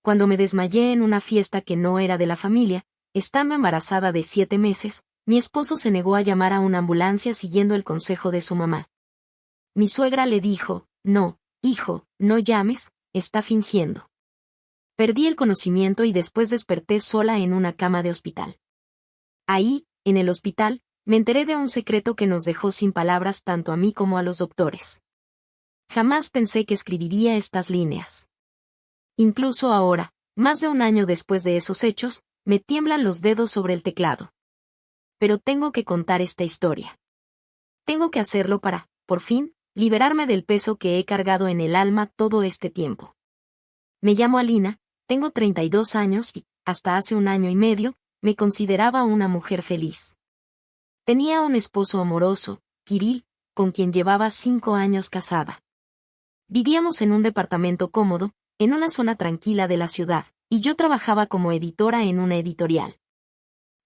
cuando me desmayé en una fiesta que no era de la familia, estando embarazada de 7 meses, mi esposo se negó a llamar a una ambulancia siguiendo el consejo de su mamá. Mi suegra le dijo, no, hijo, no llames, está fingiendo. Perdí el conocimiento y después desperté sola en una cama de hospital. Ahí, en el hospital, me enteré de un secreto que nos dejó sin palabras tanto a mí como a los doctores. Jamás pensé que escribiría estas líneas. Incluso ahora, más de un año después de esos hechos, me tiemblan los dedos sobre el teclado. Pero tengo que contar esta historia. Tengo que hacerlo para, por fin, liberarme del peso que he cargado en el alma todo este tiempo. Me llamo Alina, tengo 32 años y, hasta hace un año y medio, me consideraba una mujer feliz. Tenía un esposo amoroso, Kirill, con quien llevaba 5 años casada. Vivíamos en un departamento cómodo, en una zona tranquila de la ciudad, y yo trabajaba como editora en una editorial.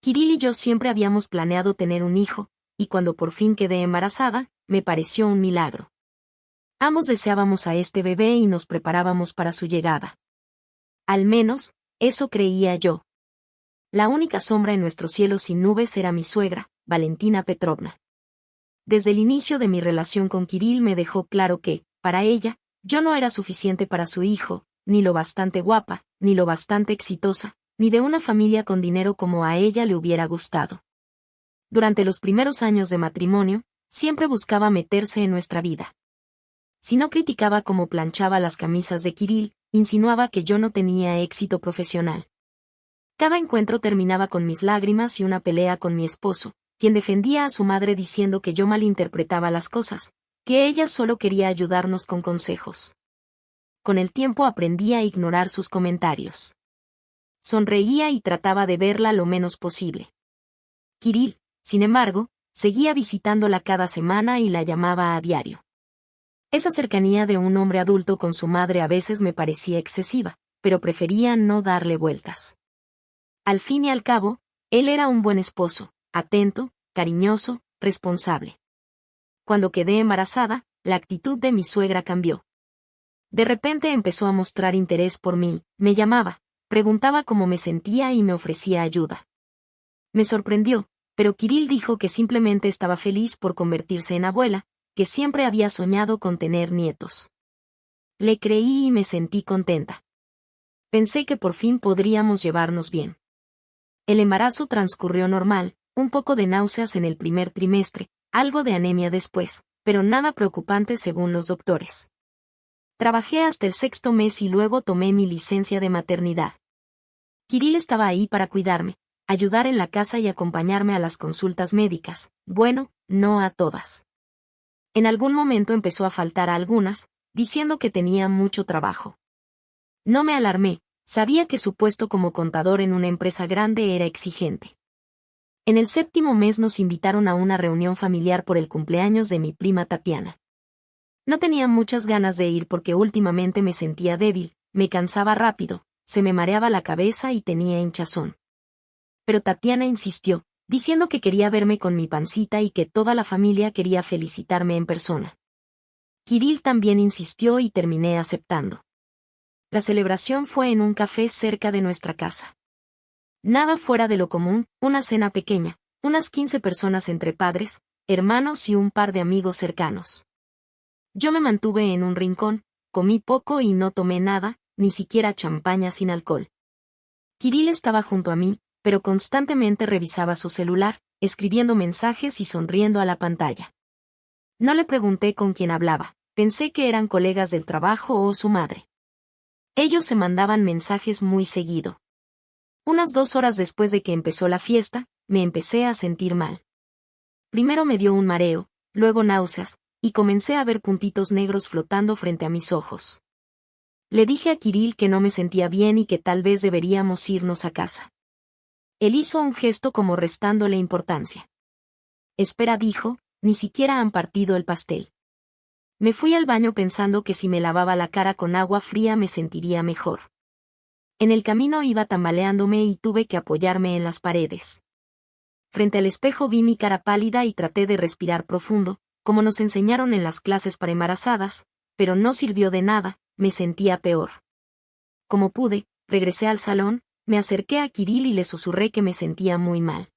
Kirill y yo siempre habíamos planeado tener un hijo, y cuando por fin quedé embarazada, me pareció un milagro. Ambos deseábamos a este bebé y nos preparábamos para su llegada. Al menos, eso creía yo. La única sombra en nuestro cielo sin nubes era mi suegra, Valentina Petrovna. Desde el inicio de mi relación con Kirill me dejó claro que, para ella, yo no era suficiente para su hijo, ni lo bastante guapa, ni lo bastante exitosa, ni de una familia con dinero como a ella le hubiera gustado. Durante los primeros años de matrimonio, siempre buscaba meterse en nuestra vida. Si no criticaba cómo planchaba las camisas de Kirill, insinuaba que yo no tenía éxito profesional. Cada encuentro terminaba con mis lágrimas y una pelea con mi esposo, quien defendía a su madre diciendo que yo malinterpretaba las cosas, que ella solo quería ayudarnos con consejos. Con el tiempo aprendí a ignorar sus comentarios. Sonreía y trataba de verla lo menos posible. Kirill, sin embargo, seguía visitándola cada semana y la llamaba a diario. Esa cercanía de un hombre adulto con su madre a veces me parecía excesiva, pero prefería no darle vueltas. Al fin y al cabo, él era un buen esposo, atento, cariñoso, responsable. Cuando quedé embarazada, la actitud de mi suegra cambió. De repente empezó a mostrar interés por mí, me llamaba, preguntaba cómo me sentía y me ofrecía ayuda. Me sorprendió, pero Kirill dijo que simplemente estaba feliz por convertirse en abuela, que siempre había soñado con tener nietos. Le creí y me sentí contenta. Pensé que por fin podríamos llevarnos bien. El embarazo transcurrió normal, un poco de náuseas en el primer trimestre, algo de anemia después, pero nada preocupante según los doctores. Trabajé hasta el 6º mes y luego tomé mi licencia de maternidad. Kirill estaba ahí para cuidarme, ayudar en la casa y acompañarme a las consultas médicas, bueno, no a todas. En algún momento empezó a faltar a algunas, diciendo que tenía mucho trabajo. No me alarmé, sabía que su puesto como contador en una empresa grande era exigente. En el 7º mes nos invitaron a una reunión familiar por el cumpleaños de mi prima Tatiana. No tenía muchas ganas de ir porque últimamente me sentía débil, me cansaba rápido, se me mareaba la cabeza y tenía hinchazón. Pero Tatiana insistió, diciendo que quería verme con mi pancita y que toda la familia quería felicitarme en persona. Kirill también insistió y terminé aceptando. La celebración fue en un café cerca de nuestra casa. Nada fuera de lo común, una cena pequeña, unas 15 personas entre padres, hermanos y un par de amigos cercanos. Yo me mantuve en un rincón, comí poco y no tomé nada, ni siquiera champaña sin alcohol. Kirill estaba junto a mí, pero constantemente revisaba su celular, escribiendo mensajes y sonriendo a la pantalla. No le pregunté con quién hablaba, pensé que eran colegas del trabajo o su madre. Ellos se mandaban mensajes muy seguido. Unas 2 horas después de que empezó la fiesta, me empecé a sentir mal. Primero me dio un mareo, luego náuseas, y comencé a ver puntitos negros flotando frente a mis ojos. Le dije a Kirill que no me sentía bien y que tal vez deberíamos irnos a casa. Él hizo un gesto como restándole importancia. Espera, dijo, ni siquiera han partido el pastel. Me fui al baño pensando que si me lavaba la cara con agua fría me sentiría mejor. En el camino iba tambaleándome y tuve que apoyarme en las paredes. Frente al espejo vi mi cara pálida y traté de respirar profundo, como nos enseñaron en las clases para embarazadas, pero no sirvió de nada, me sentía peor. Como pude, regresé al salón, me acerqué a Kirill y le susurré que me sentía muy mal.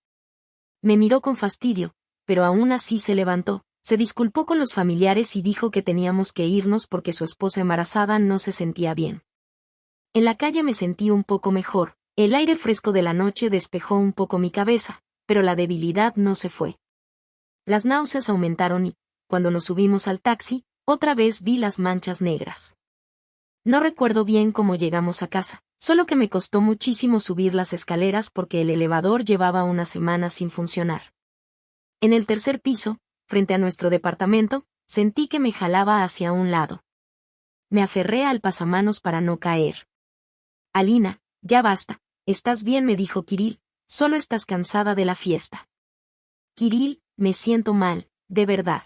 Me miró con fastidio, pero aún así se levantó, se disculpó con los familiares y dijo que teníamos que irnos porque su esposa embarazada no se sentía bien. En la calle me sentí un poco mejor, el aire fresco de la noche despejó un poco mi cabeza, pero la debilidad no se fue. Las náuseas aumentaron y, cuando nos subimos al taxi, otra vez vi las manchas negras. No recuerdo bien cómo llegamos a casa, solo que me costó muchísimo subir las escaleras porque el elevador llevaba una semana sin funcionar. En el tercer piso, frente a nuestro departamento, sentí que me jalaba hacia un lado. Me aferré al pasamanos para no caer. Alina, ya basta, estás bien, me dijo Kirill, solo estás cansada de la fiesta. Kirill, me siento mal, de verdad.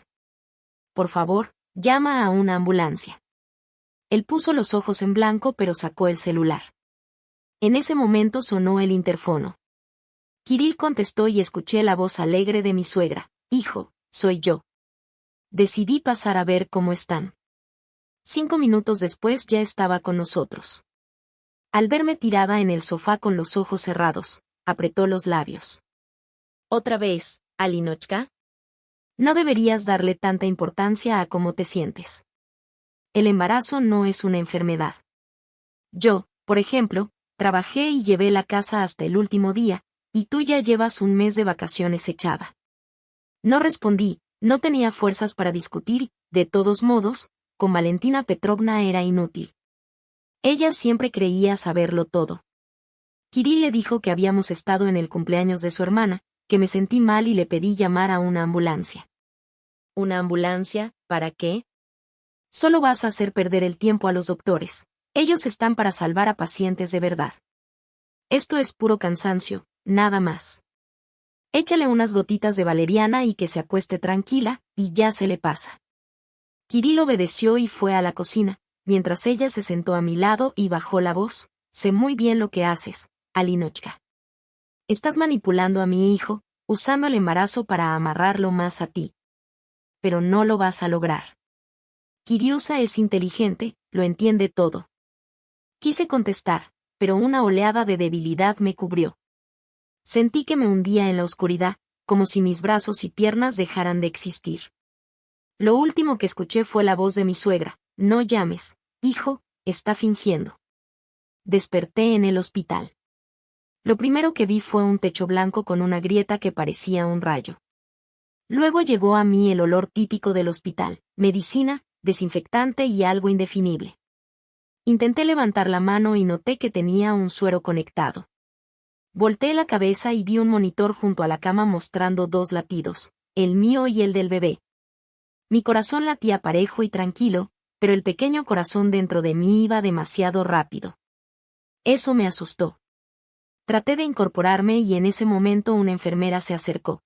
Por favor, llama a una ambulancia. Él puso los ojos en blanco pero sacó el celular. En ese momento sonó el interfono. Kirill contestó y escuché la voz alegre de mi suegra. Hijo, soy yo. Decidí pasar a ver cómo están. 5 minutos después ya estaba con nosotros. Al verme tirada en el sofá con los ojos cerrados, apretó los labios. ¿Otra vez, Alinochka? No deberías darle tanta importancia a cómo te sientes. El embarazo no es una enfermedad. Yo, por ejemplo, trabajé y llevé la casa hasta el último día, y tú ya llevas un mes de vacaciones echada. No respondí, no tenía fuerzas para discutir, de todos modos, con Valentina Petrovna era inútil. Ella siempre creía saberlo todo. Kirill le dijo que habíamos estado en el cumpleaños de su hermana, que me sentí mal y le pedí llamar a una ambulancia. ¿Una ambulancia? ¿Para qué? Solo vas a hacer perder el tiempo a los doctores. Ellos están para salvar a pacientes de verdad. Esto es puro cansancio, nada más. Échale unas gotitas de valeriana y que se acueste tranquila, y ya se le pasa. Kirill obedeció y fue a la cocina, mientras ella se sentó a mi lado y bajó la voz. Sé muy bien lo que haces, Alinochka. Estás manipulando a mi hijo, usando el embarazo para amarrarlo más a ti. Pero no lo vas a lograr. Kiriusa es inteligente, lo entiende todo. Quise contestar, pero una oleada de debilidad me cubrió. Sentí que me hundía en la oscuridad, como si mis brazos y piernas dejaran de existir. Lo último que escuché fue la voz de mi suegra. No llames, hijo, está fingiendo. Desperté en el hospital. Lo primero que vi fue un techo blanco con una grieta que parecía un rayo. Luego llegó a mí el olor típico del hospital, medicina, desinfectante y algo indefinible. Intenté levantar la mano y noté que tenía un suero conectado. Volteé la cabeza y vi un monitor junto a la cama mostrando 2 latidos, el mío y el del bebé. Mi corazón latía parejo y tranquilo, pero el pequeño corazón dentro de mí iba demasiado rápido. Eso me asustó. Traté de incorporarme y en ese momento una enfermera se acercó.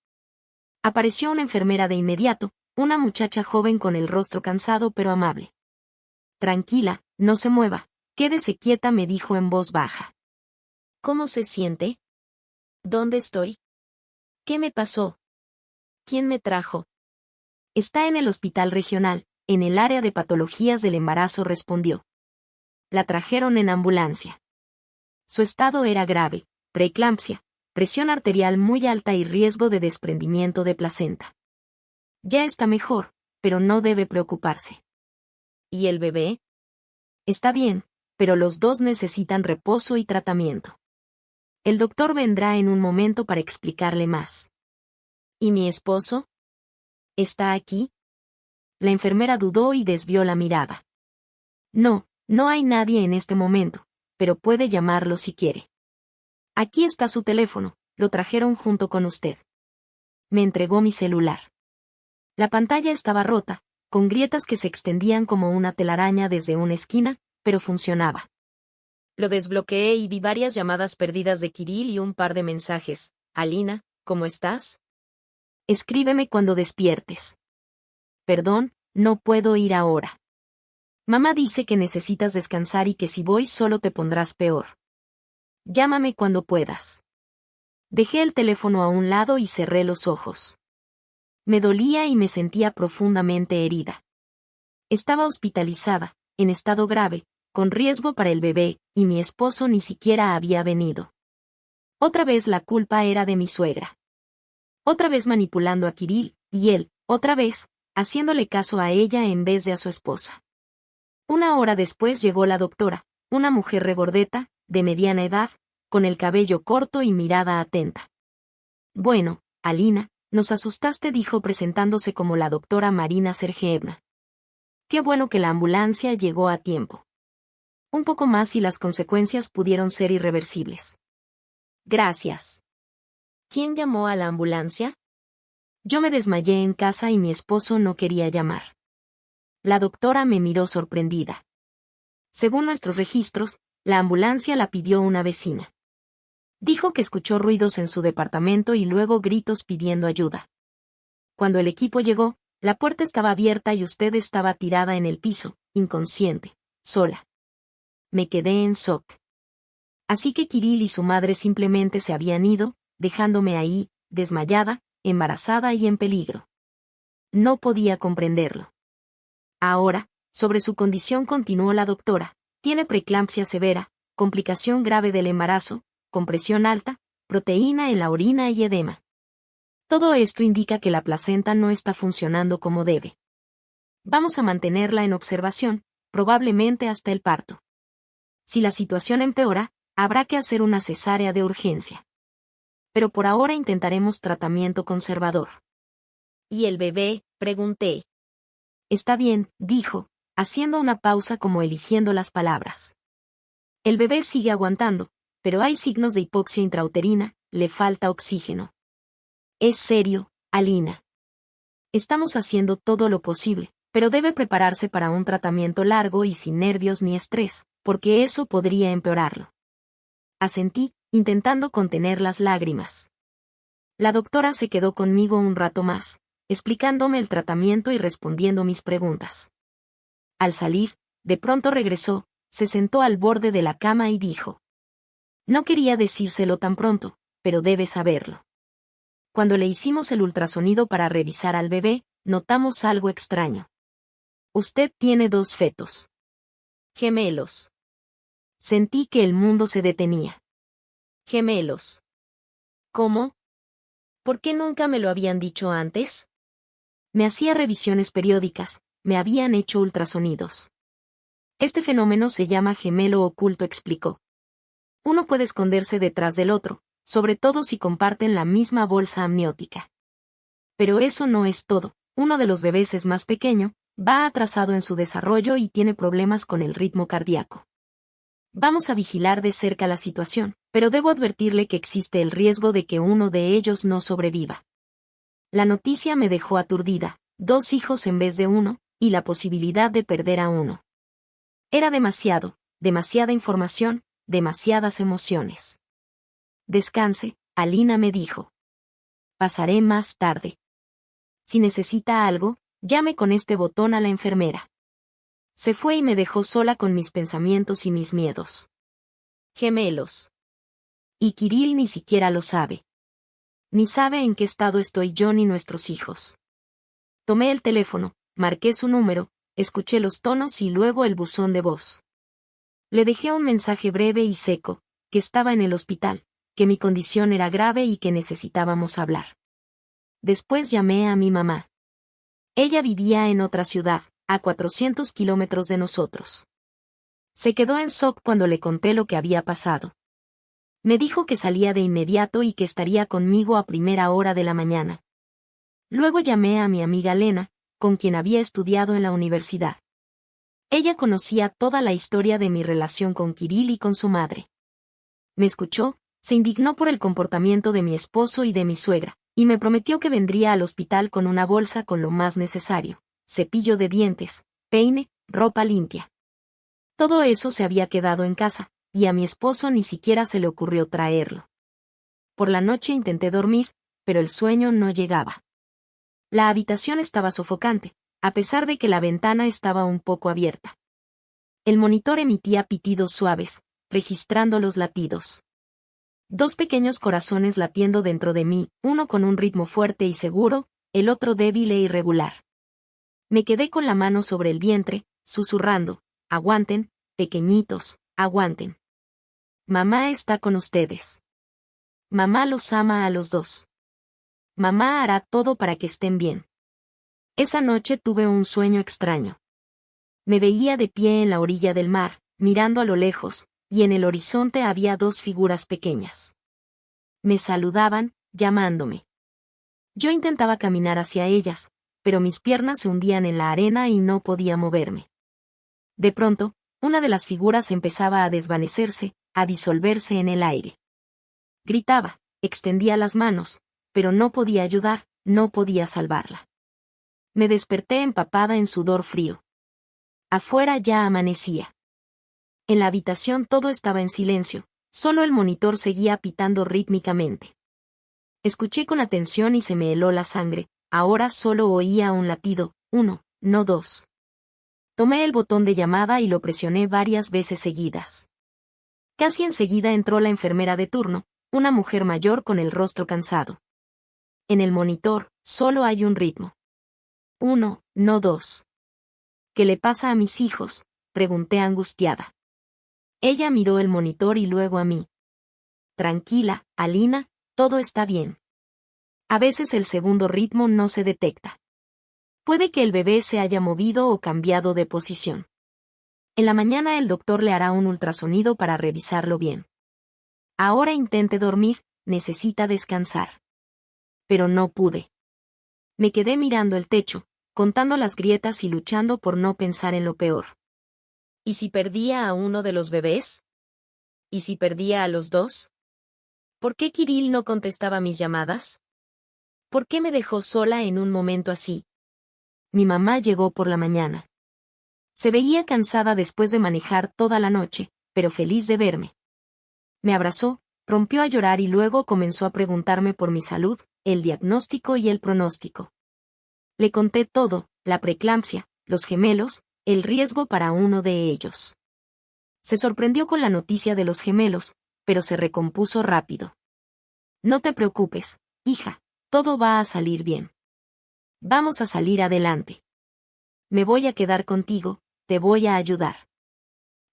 Apareció una enfermera de inmediato, una muchacha joven con el rostro cansado pero amable. Tranquila, no se mueva, quédese quieta, me dijo en voz baja. ¿Cómo se siente? ¿Dónde estoy? ¿Qué me pasó? ¿Quién me trajo? Está en el hospital regional, en el área de patologías del embarazo, respondió. La trajeron en ambulancia. Su estado era grave, preeclampsia, presión arterial muy alta y riesgo de desprendimiento de placenta. Ya está mejor, pero no debe preocuparse. ¿Y el bebé? Está bien, pero los 2 necesitan reposo y tratamiento. El doctor vendrá en un momento para explicarle más. ¿Y mi esposo? ¿Está aquí? La enfermera dudó y desvió la mirada. No, no hay nadie en este momento, pero puede llamarlo si quiere. Aquí está su teléfono, lo trajeron junto con usted. Me entregó mi celular. La pantalla estaba rota, con grietas que se extendían como una telaraña desde una esquina, pero funcionaba. Lo desbloqueé y vi varias llamadas perdidas de Kirill y un par de mensajes. Alina, ¿cómo estás? Escríbeme cuando despiertes. Perdón, no puedo ir ahora. Mamá dice que necesitas descansar y que si voy solo te pondrás peor. Llámame cuando puedas. Dejé el teléfono a un lado y cerré los ojos. Me dolía y me sentía profundamente herida. Estaba hospitalizada, en estado grave, con riesgo para el bebé, y mi esposo ni siquiera había venido. Otra vez la culpa era de mi suegra. Otra vez manipulando a Kirill, y él, otra vez, haciéndole caso a ella en vez de a su esposa. Una hora después llegó la doctora, una mujer regordeta, de mediana edad, con el cabello corto y mirada atenta. Bueno, Alina, nos asustaste, dijo presentándose como la doctora Marina Sergeevna. Qué bueno que la ambulancia llegó a tiempo. Un poco más y las consecuencias pudieron ser irreversibles. Gracias. ¿Quién llamó a la ambulancia? Yo me desmayé en casa y mi esposo no quería llamar. La doctora me miró sorprendida. Según nuestros registros, la ambulancia la pidió una vecina. Dijo que escuchó ruidos en su departamento y luego gritos pidiendo ayuda. Cuando el equipo llegó, la puerta estaba abierta y usted estaba tirada en el piso, inconsciente, sola. Me quedé en shock. Así que Kirill y su madre simplemente se habían ido, dejándome ahí, desmayada, embarazada y en peligro. No podía comprenderlo. Ahora, sobre su condición continuó la doctora, tiene preeclampsia severa, complicación grave del embarazo, compresión alta, proteína en la orina y edema. Todo esto indica que la placenta no está funcionando como debe. Vamos a mantenerla en observación, probablemente hasta el parto. Si la situación empeora, habrá que hacer una cesárea de urgencia. Pero por ahora intentaremos tratamiento conservador. ¿Y el bebé?, pregunté. Está bien, dijo, haciendo una pausa como eligiendo las palabras. El bebé sigue aguantando, pero hay signos de hipoxia intrauterina, le falta oxígeno. Es serio, Alina. Estamos haciendo todo lo posible, pero debe prepararse para un tratamiento largo y sin nervios ni estrés, porque eso podría empeorarlo. Asentí, intentando contener las lágrimas. La doctora se quedó conmigo un rato más, explicándome el tratamiento y respondiendo mis preguntas. Al salir, de pronto regresó, se sentó al borde de la cama y dijo: no quería decírselo tan pronto, pero debes saberlo. Cuando le hicimos el ultrasonido para revisar al bebé, notamos algo extraño. Usted tiene 2 fetos. Gemelos. Sentí que el mundo se detenía. Gemelos. ¿Cómo? ¿Por qué nunca me lo habían dicho antes? Me hacía revisiones periódicas, me habían hecho ultrasonidos. Este fenómeno se llama gemelo oculto, explicó. Uno puede esconderse detrás del otro, sobre todo si comparten la misma bolsa amniótica. Pero eso no es todo, uno de los bebés es más pequeño, va atrasado en su desarrollo y tiene problemas con el ritmo cardíaco. Vamos a vigilar de cerca la situación, pero debo advertirle que existe el riesgo de que uno de ellos no sobreviva. La noticia me dejó aturdida, 2 hijos en vez de 1, y la posibilidad de perder a uno. Era demasiada información, demasiadas emociones. Descanse, Alina, me dijo. Pasaré más tarde. Si necesita algo, llame con este botón a la enfermera. Se fue y me dejó sola con mis pensamientos y mis miedos. Gemelos. Y Kirill ni siquiera lo sabe. Ni sabe en qué estado estoy yo ni nuestros hijos. Tomé el teléfono, marqué su número, escuché los tonos y luego el buzón de voz. Le dejé un mensaje breve y seco, que estaba en el hospital, que mi condición era grave y que necesitábamos hablar. Después llamé a mi mamá. Ella vivía en otra ciudad, a 400 kilómetros de nosotros. Se quedó en shock cuando le conté lo que había pasado. Me dijo que salía de inmediato y que estaría conmigo a primera hora de la mañana. Luego llamé a mi amiga Lena, con quien había estudiado en la universidad. Ella conocía toda la historia de mi relación con Kirill y con su madre. Me escuchó, se indignó por el comportamiento de mi esposo y de mi suegra, y me prometió que vendría al hospital con una bolsa con lo más necesario: cepillo de dientes, peine, ropa limpia. Todo eso se había quedado en casa, y a mi esposo ni siquiera se le ocurrió traerlo. Por la noche intenté dormir, pero el sueño no llegaba. La habitación estaba sofocante, a pesar de que la ventana estaba un poco abierta. El monitor emitía pitidos suaves, registrando los latidos. 2 pequeños corazones latiendo dentro de mí, uno con un ritmo fuerte y seguro, el otro débil e irregular. Me quedé con la mano sobre el vientre, susurrando: aguanten, pequeñitos, aguanten. Mamá está con ustedes. Mamá los ama a los dos. Mamá hará todo para que estén bien. Esa noche tuve un sueño extraño. Me veía de pie en la orilla del mar, mirando a lo lejos, y en el horizonte había dos figuras pequeñas. Me saludaban, llamándome. Yo intentaba caminar hacia ellas, pero mis piernas se hundían en la arena y no podía moverme. De pronto, una de las figuras empezaba a desvanecerse, a disolverse en el aire. Gritaba, extendía las manos, pero no podía ayudar, no podía salvarla. Me desperté empapada en sudor frío. Afuera ya amanecía. En la habitación todo estaba en silencio, solo el monitor seguía pitando rítmicamente. Escuché con atención y se me heló la sangre, ahora solo oía un latido, 1, no 2. Tomé el botón de llamada y lo presioné varias veces seguidas. Casi enseguida entró la enfermera de turno, una mujer mayor con el rostro cansado. En el monitor, solo hay un ritmo. 1, no 2. ¿Qué le pasa a mis hijos?, pregunté angustiada. Ella miró el monitor y luego a mí. Tranquila, Alina, todo está bien. A veces el segundo ritmo no se detecta. Puede que el bebé se haya movido o cambiado de posición. En la mañana el doctor le hará un ultrasonido para revisarlo bien. Ahora intente dormir, necesita descansar. Pero no pude. Me quedé mirando el techo, contando las grietas y luchando por no pensar en lo peor. ¿Y si perdía a uno de los bebés? ¿Y si perdía a los dos? ¿Por qué Kirill no contestaba mis llamadas? ¿Por qué me dejó sola en un momento así? Mi mamá llegó por la mañana. Se veía cansada después de manejar toda la noche, pero feliz de verme. Me abrazó, rompió a llorar y luego comenzó a preguntarme por mi salud, el diagnóstico y el pronóstico. Le conté todo, la preeclampsia, los gemelos, el riesgo para uno de ellos. Se sorprendió con la noticia de los gemelos, pero se recompuso rápido. No te preocupes, hija, todo va a salir bien. Vamos a salir adelante. Me voy a quedar contigo, te voy a ayudar.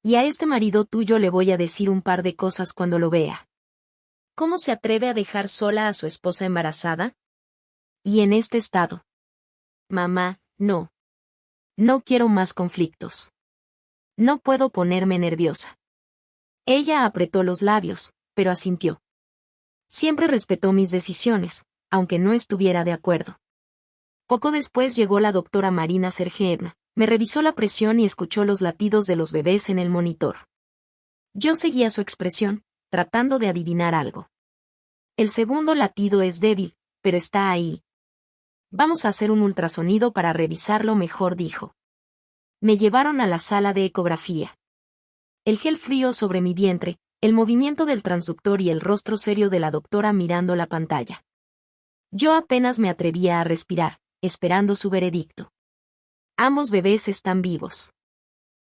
Y a este marido tuyo le voy a decir un par de cosas cuando lo vea. ¿Cómo se atreve a dejar sola a su esposa embarazada? Y en este estado. Mamá, no. No quiero más conflictos. No puedo ponerme nerviosa. Ella apretó los labios, pero asintió. Siempre respetó mis decisiones, aunque no estuviera de acuerdo. Poco después llegó la doctora Marina Sergeevna, me revisó la presión y escuchó los latidos de los bebés en el monitor. Yo seguía su expresión, tratando de adivinar algo. El segundo latido es débil, pero está ahí. Vamos a hacer un ultrasonido para revisarlo mejor, dijo. Me llevaron a la sala de ecografía. El gel frío sobre mi vientre, el movimiento del transductor y el rostro serio de la doctora mirando la pantalla. Yo apenas me atrevía a respirar, esperando su veredicto. Ambos bebés están vivos.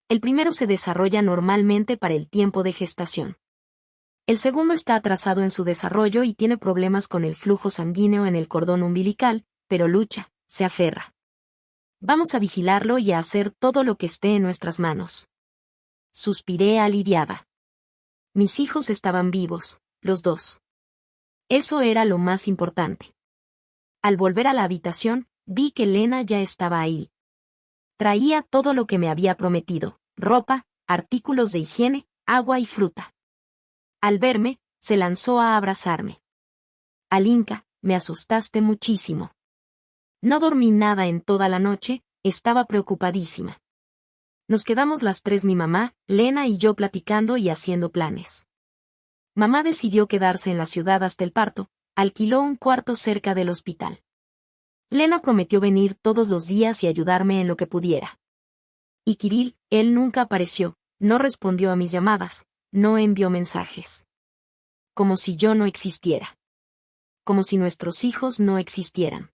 El primero se desarrolla normalmente para el tiempo de gestación. El segundo está atrasado en su desarrollo y tiene problemas con el flujo sanguíneo en el cordón umbilical, pero lucha, se aferra. Vamos a vigilarlo y a hacer todo lo que esté en nuestras manos. Suspiré aliviada. Mis hijos estaban vivos, los dos. Eso era lo más importante. Al volver a la habitación, vi que Lena ya estaba ahí. Traía todo lo que me había prometido, ropa, artículos de higiene, agua y fruta. Al verme, se lanzó a abrazarme. Alinka, me asustaste muchísimo. No dormí nada en toda la noche, estaba preocupadísima. Nos quedamos las tres, mi mamá, Lena y yo, platicando y haciendo planes. Mamá decidió quedarse en la ciudad hasta el parto, alquiló un cuarto cerca del hospital. Lena prometió venir todos los días y ayudarme en lo que pudiera. Y Kirill, él nunca apareció, no respondió a mis llamadas, no envió mensajes. Como si yo no existiera. Como si nuestros hijos no existieran.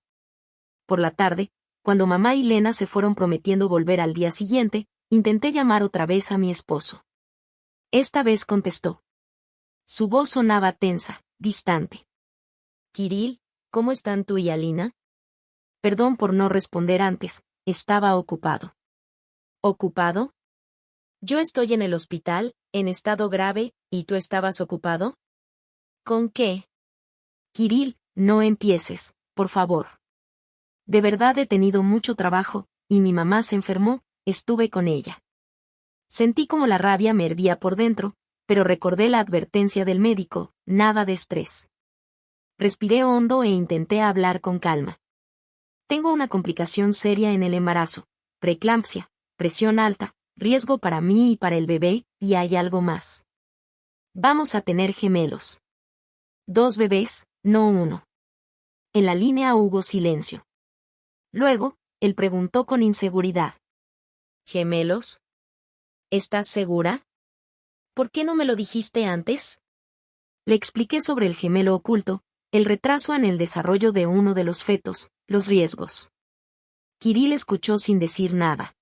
Por la tarde, cuando mamá y Lena se fueron prometiendo volver al día siguiente, intenté llamar otra vez a mi esposo. Esta vez contestó. Su voz sonaba tensa, distante. Kirill, ¿cómo están tú y Alina? Perdón por no responder antes, estaba ocupado. ¿Ocupado? Yo estoy en el hospital, en estado grave, ¿y tú estabas ocupado? ¿Con qué? Kirill, no empieces, por favor. De verdad he tenido mucho trabajo, y mi mamá se enfermó, estuve con ella. Sentí como la rabia me hervía por dentro, pero recordé la advertencia del médico, nada de estrés. Respiré hondo e intenté hablar con calma. Tengo una complicación seria en el embarazo, preeclampsia, presión alta, riesgo para mí y para el bebé, y hay algo más. Vamos a tener gemelos. 2 bebés, no uno. En la línea hubo silencio. Luego, él preguntó con inseguridad. ¿Gemelos? ¿Estás segura? ¿Por qué no me lo dijiste antes? Le expliqué sobre el gemelo oculto, el retraso en el desarrollo de uno de los fetos, los riesgos. Kirill escuchó sin decir nada.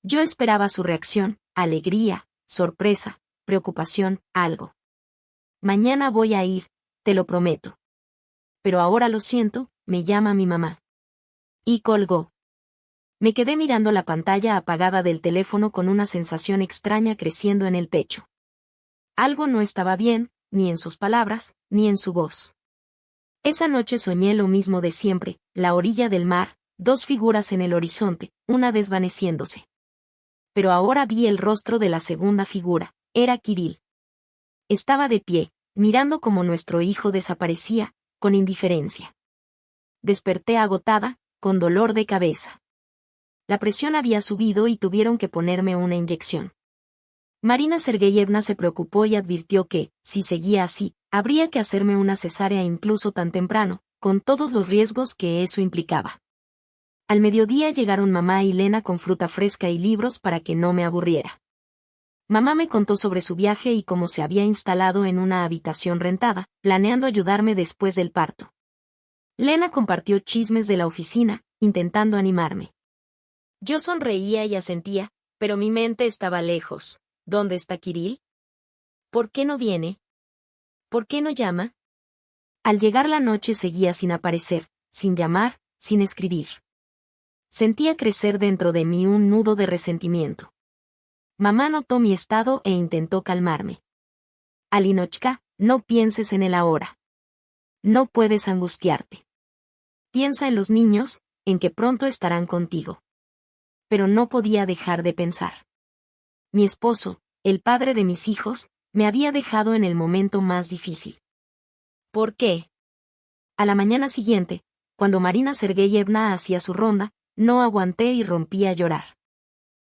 Yo esperaba su reacción, alegría, sorpresa, preocupación, algo. Mañana voy a ir, te lo prometo. Pero ahora lo siento, me llama mi mamá. Y colgó. Me quedé mirando la pantalla apagada del teléfono con una sensación extraña creciendo en el pecho. Algo no estaba bien, ni en sus palabras, ni en su voz. Esa noche soñé lo mismo de siempre, la orilla del mar, 2 figuras en el horizonte, una desvaneciéndose. Pero ahora vi el rostro de la segunda figura, era Kirill. Estaba de pie, mirando cómo nuestro hijo desaparecía, con indiferencia. Desperté agotada, con dolor de cabeza. La presión había subido y tuvieron que ponerme una inyección. Marina Sergeyevna se preocupó y advirtió que, si seguía así, habría que hacerme una cesárea incluso tan temprano, con todos los riesgos que eso implicaba. Al mediodía llegaron mamá y Lena con fruta fresca y libros para que no me aburriera. Mamá me contó sobre su viaje y cómo se había instalado en una habitación rentada, planeando ayudarme después del parto. Lena compartió chismes de la oficina, intentando animarme. Yo sonreía y asentía, pero mi mente estaba lejos. ¿Dónde está Kirill? ¿Por qué no viene? ¿Por qué no llama? Al llegar la noche seguía sin aparecer, sin llamar, sin escribir. Sentía crecer dentro de mí un nudo de resentimiento. Mamá notó mi estado e intentó calmarme. Alinochka, no pienses en el ahora. No puedes angustiarte. Piensa en los niños, en que pronto estarán contigo. Pero no podía dejar de pensar. Mi esposo, el padre de mis hijos, me había dejado en el momento más difícil. ¿Por qué? A la mañana siguiente, cuando Marina Sergeyevna hacía su ronda, no aguanté y rompí a llorar.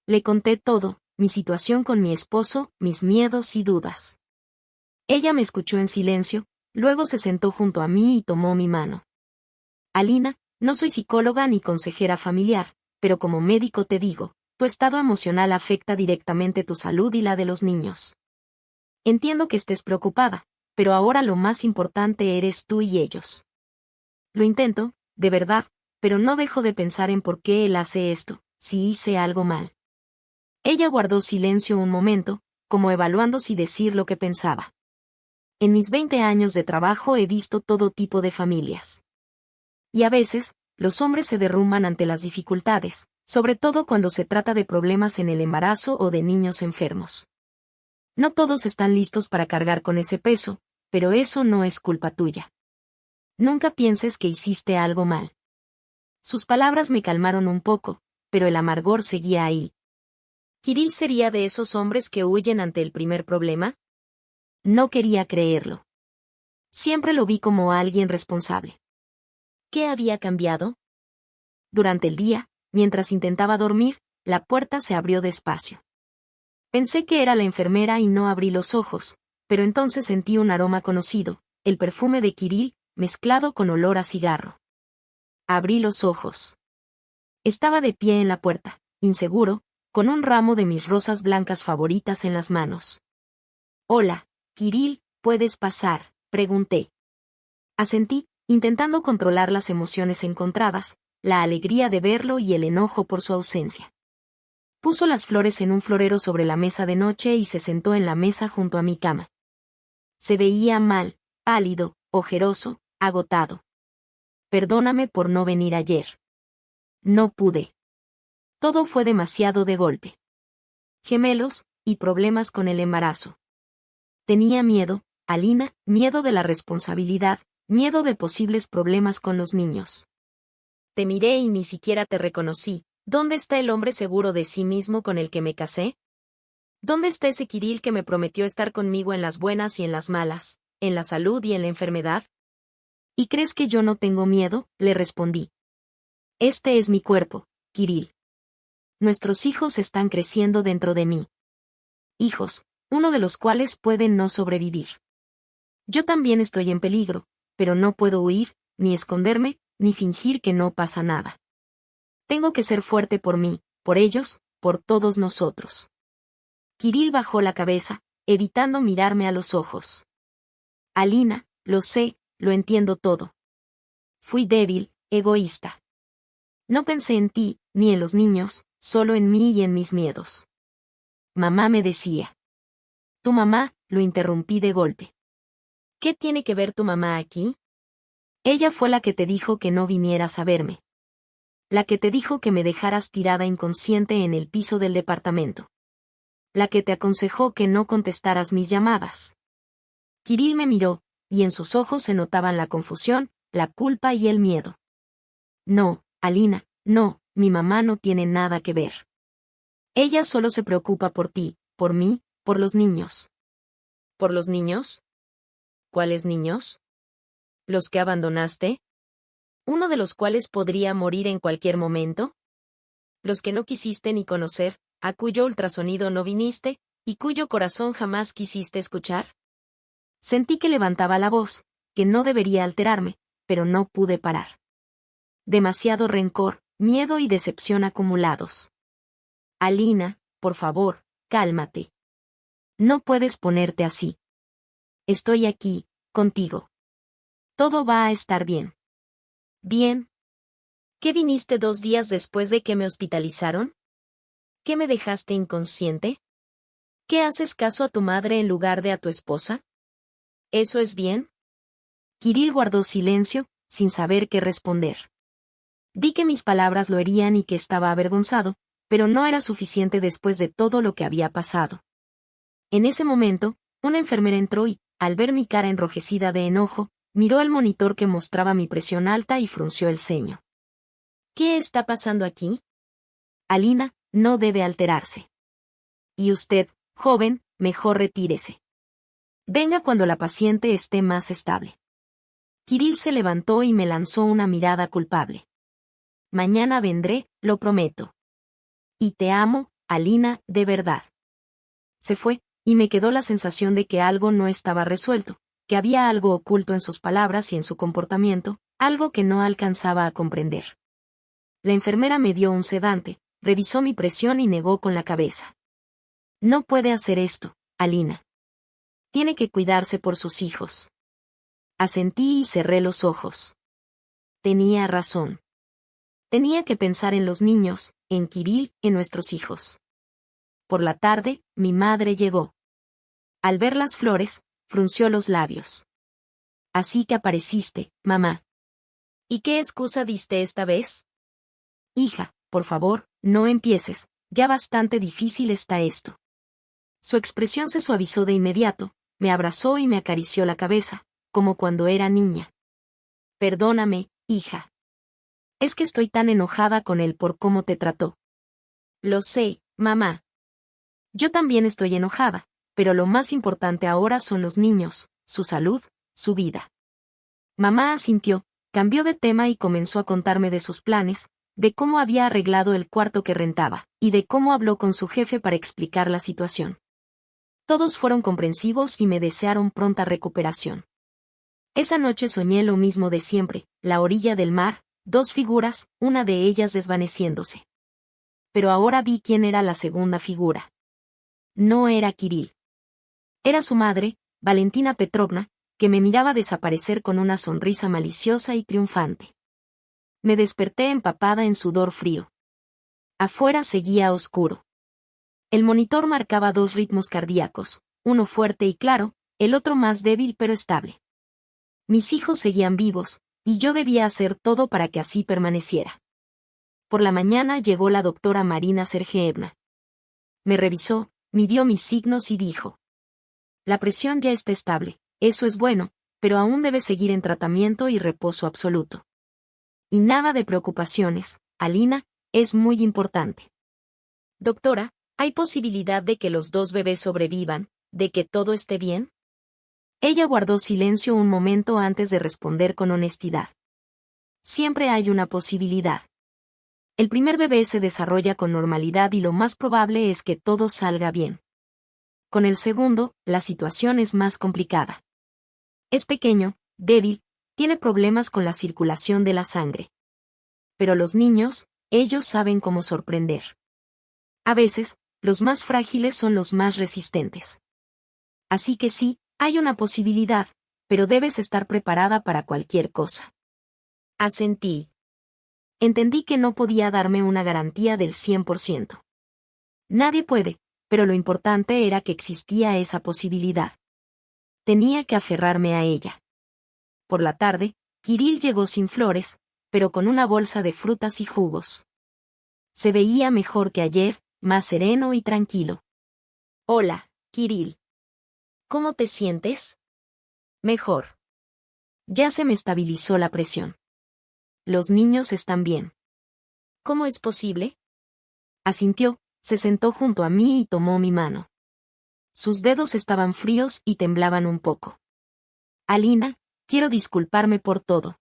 Le conté todo, mi situación con mi esposo, mis miedos y dudas. Ella me escuchó en silencio, luego se sentó junto a mí y tomó mi mano. Alina, no soy psicóloga ni consejera familiar, pero como médico te digo, tu estado emocional afecta directamente tu salud y la de los niños. Entiendo que estés preocupada, pero ahora lo más importante eres tú y ellos. Lo intento, de verdad, pero no dejo de pensar en por qué él hace esto, si hice algo mal. Ella guardó silencio un momento, como evaluando si decir lo que pensaba. En mis 20 años de trabajo he visto todo tipo de familias. Y a veces, los hombres se derrumban ante las dificultades, sobre todo cuando se trata de problemas en el embarazo o de niños enfermos. No todos están listos para cargar con ese peso, pero eso no es culpa tuya. Nunca pienses que hiciste algo mal. Sus palabras me calmaron un poco, pero el amargor seguía ahí. ¿Kirill sería de esos hombres que huyen ante el primer problema? No quería creerlo. Siempre lo vi como alguien responsable. ¿Qué había cambiado? Durante el día, mientras intentaba dormir, la puerta se abrió despacio. Pensé que era la enfermera y no abrí los ojos, pero entonces sentí un aroma conocido, el perfume de Kirill, mezclado con olor a cigarro. Abrí los ojos. Estaba de pie en la puerta, inseguro, con un ramo de mis rosas blancas favoritas en las manos. Hola, Kirill, ¿puedes pasar?, pregunté. Asentí, intentando controlar las emociones encontradas, la alegría de verlo y el enojo por su ausencia. Puso las flores en un florero sobre la mesa de noche y se sentó en la mesa junto a mi cama. Se veía mal, pálido, ojeroso, agotado. Perdóname por no venir ayer. No pude. Todo fue demasiado de golpe. gemelos, y problemas con el embarazo. Tenía miedo, Alina, miedo de la responsabilidad, miedo de posibles problemas con los niños. Te miré y ni siquiera te reconocí. ¿Dónde está el hombre seguro de sí mismo con el que me casé? ¿Dónde está ese Kirill que me prometió estar conmigo en las buenas y en las malas, en la salud y en la enfermedad? ¿Y crees que yo no tengo miedo?, le respondí. Este es mi cuerpo, Kirill. Nuestros hijos están creciendo dentro de mí. Hijos, uno de los cuales puede no sobrevivir. Yo también estoy en peligro, pero no puedo huir, ni esconderme, ni fingir que no pasa nada. Tengo que ser fuerte por mí, por ellos, por todos nosotros. Kirill bajó la cabeza, evitando mirarme a los ojos. Alina, lo sé, lo entiendo todo. Fui débil, egoísta. No pensé en ti, ni en los niños, solo en mí y en mis miedos. Mamá me decía. ¿Tu mamá?, lo interrumpí de golpe. ¿Qué tiene que ver tu mamá aquí? Ella fue la que te dijo que no vinieras a verme. La que te dijo que me dejaras tirada inconsciente en el piso del departamento. La que te aconsejó que no contestaras mis llamadas. Kirill me miró, y en sus ojos se notaban la confusión, la culpa y el miedo. No, Alina, no, mi mamá no tiene nada que ver. Ella solo se preocupa por ti, por mí, por los niños. ¿Por los niños? ¿Cuáles niños? ¿Los que abandonaste? ¿Uno de los cuales podría morir en cualquier momento? ¿Los que no quisiste ni conocer, a cuyo ultrasonido no viniste, y cuyo corazón jamás quisiste escuchar? Sentí que levantaba la voz, que no debería alterarme, pero no pude parar. Demasiado rencor, miedo y decepción acumulados. Alina, por favor, cálmate. No puedes ponerte así. Estoy aquí, contigo. Todo va a estar bien. Bien. ¿Qué viniste 2 días después de que me hospitalizaron? ¿Qué me dejaste inconsciente? ¿Qué haces caso a tu madre en lugar de a tu esposa? ¿Eso es bien? Kirill guardó silencio, sin saber qué responder. Vi que mis palabras lo herían y que estaba avergonzado, pero no era suficiente después de todo lo que había pasado. En ese momento, una enfermera entró y, al ver mi cara enrojecida de enojo, miró al monitor que mostraba mi presión alta y frunció el ceño. ¿Qué está pasando aquí? Alina, no debe alterarse. Y usted, joven, mejor retírese. Venga cuando la paciente esté más estable. Kirill se levantó y me lanzó una mirada culpable. Mañana vendré, lo prometo. Y te amo, Alina, de verdad. Se fue, y me quedó la sensación de que algo no estaba resuelto, que había algo oculto en sus palabras y en su comportamiento, algo que no alcanzaba a comprender. La enfermera me dio un sedante, revisó mi presión y negó con la cabeza. No puede hacer esto, Alina. Tiene que cuidarse por sus hijos. Asentí y cerré los ojos. Tenía razón. Tenía que pensar en los niños, en Kirill, en nuestros hijos. Por la tarde, mi madre llegó. Al ver las flores, frunció los labios. Así que apareciste, mamá. ¿Y qué excusa diste esta vez? Hija, por favor, no empieces, ya bastante difícil está esto. Su expresión se suavizó de inmediato, me abrazó y me acarició la cabeza, como cuando era niña. Perdóname, hija. Es que estoy tan enojada con él por cómo te trató. Lo sé, mamá. Yo también estoy enojada, pero lo más importante ahora son los niños, su salud, su vida. Mamá asintió, cambió de tema y comenzó a contarme de sus planes, de cómo había arreglado el cuarto que rentaba, y de cómo habló con su jefe para explicar la situación. Todos fueron comprensivos y me desearon pronta recuperación. Esa noche soñé lo mismo de siempre, la orilla del mar, 2 figuras, una de ellas desvaneciéndose. Pero ahora vi quién era la segunda figura. No era Kirill. Era su madre, Valentina Petrovna, que me miraba desaparecer con una sonrisa maliciosa y triunfante. Me desperté empapada en sudor frío. Afuera seguía oscuro. El monitor marcaba 2 ritmos cardíacos, uno fuerte y claro, el otro más débil pero estable. Mis hijos seguían vivos, y yo debía hacer todo para que así permaneciera. Por la mañana llegó la doctora Marina Sergeevna. Me revisó, midió mis signos y dijo: la presión ya está estable, eso es bueno, pero aún debe seguir en tratamiento y reposo absoluto. Y nada de preocupaciones, Alina, es muy importante. Doctora, ¿hay posibilidad de que los dos bebés sobrevivan, de que todo esté bien? Ella guardó silencio un momento antes de responder con honestidad. Siempre hay una posibilidad. El primer bebé se desarrolla con normalidad y lo más probable es que todo salga bien. Con el segundo, la situación es más complicada. Es pequeño, débil, tiene problemas con la circulación de la sangre. Pero los niños, ellos saben cómo sorprender. A veces, los más frágiles son los más resistentes. Así que sí, hay una posibilidad, pero debes estar preparada para cualquier cosa. Asentí. Entendí que no podía darme una garantía del 100%. Nadie puede, pero lo importante era que existía esa posibilidad. Tenía que aferrarme a ella. Por la tarde, Kirill llegó sin flores, pero con una bolsa de frutas y jugos. Se veía mejor que ayer, más sereno y tranquilo. Hola, Kirill. ¿Cómo te sientes? Mejor. Ya se me estabilizó la presión. Los niños están bien. ¿Cómo es posible? Asintió, se sentó junto a mí y tomó mi mano. Sus dedos estaban fríos y temblaban un poco. Alina, quiero disculparme por todo.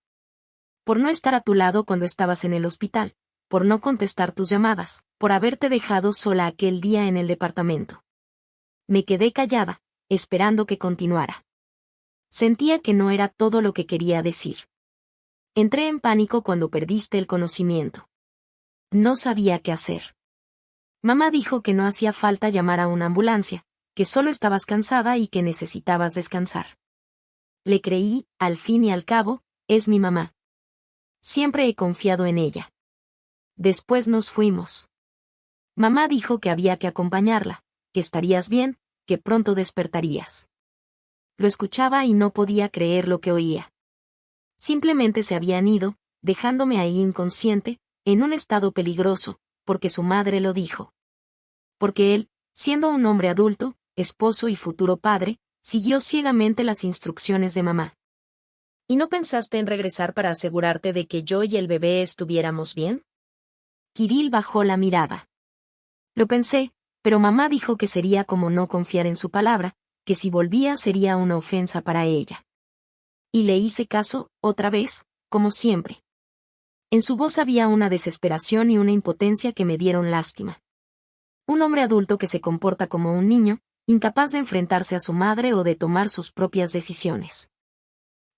Por no estar a tu lado cuando estabas en el hospital, por no contestar tus llamadas, por haberte dejado sola aquel día en el departamento. Me quedé callada, esperando que continuara. Sentía que no era todo lo que quería decir. Entré en pánico cuando perdiste el conocimiento. No sabía qué hacer. Mamá dijo que no hacía falta llamar a una ambulancia, que solo estabas cansada y que necesitabas descansar. Le creí, al fin y al cabo, es mi mamá. Siempre he confiado en ella. Después nos fuimos. Mamá dijo que había que acompañarla, que estarías bien, que pronto despertarías. Lo escuchaba y no podía creer lo que oía. Simplemente se habían ido, dejándome ahí inconsciente, en un estado peligroso, porque su madre lo dijo. Porque él, siendo un hombre adulto, esposo y futuro padre, siguió ciegamente las instrucciones de mamá. ¿Y no pensaste en regresar para asegurarte de que yo y el bebé estuviéramos bien? Kirill bajó la mirada. Lo pensé, pero mamá dijo que sería como no confiar en su palabra, que si volvía sería una ofensa para ella. Y le hice caso, otra vez, como siempre. En su voz había una desesperación y una impotencia que me dieron lástima. Un hombre adulto que se comporta como un niño, incapaz de enfrentarse a su madre o de tomar sus propias decisiones.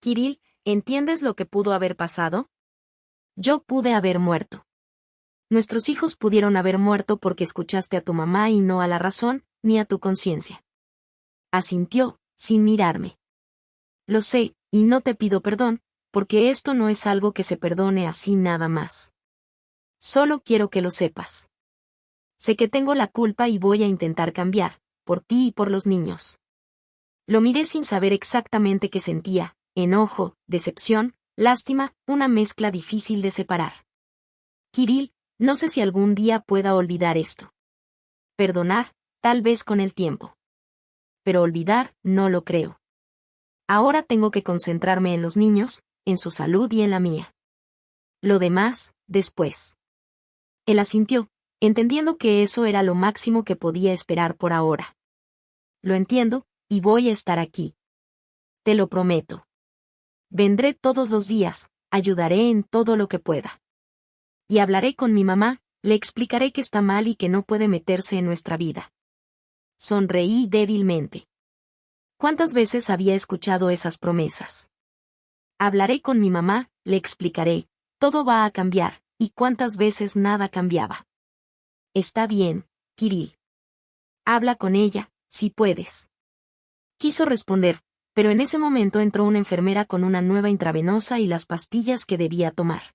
Kirill, ¿entiendes lo que pudo haber pasado? Yo pude haber muerto. Nuestros hijos pudieron haber muerto porque escuchaste a tu mamá y no a la razón, ni a tu conciencia. Asintió, sin mirarme. Lo sé, y no te pido perdón, porque esto no es algo que se perdone así nada más. Solo quiero que lo sepas. Sé que tengo la culpa y voy a intentar cambiar, por ti y por los niños. Lo miré sin saber exactamente qué sentía, enojo, decepción, lástima, una mezcla difícil de separar. Kirill, no sé si algún día pueda olvidar esto. Perdonar, tal vez con el tiempo. Pero olvidar, no lo creo. Ahora tengo que concentrarme en los niños, en su salud y en la mía. Lo demás, después. Él asintió, entendiendo que eso era lo máximo que podía esperar por ahora. Lo entiendo, y voy a estar aquí. Te lo prometo. Vendré todos los días, ayudaré en todo lo que pueda. Y hablaré con mi mamá, le explicaré que está mal y que no puede meterse en nuestra vida. Sonreí débilmente. ¿Cuántas veces había escuchado esas promesas? Hablaré con mi mamá, le explicaré, todo va a cambiar, y cuántas veces nada cambiaba. Está bien, Kirill. Habla con ella, si puedes. Quiso responder, pero en ese momento entró una enfermera con una nueva intravenosa y las pastillas que debía tomar.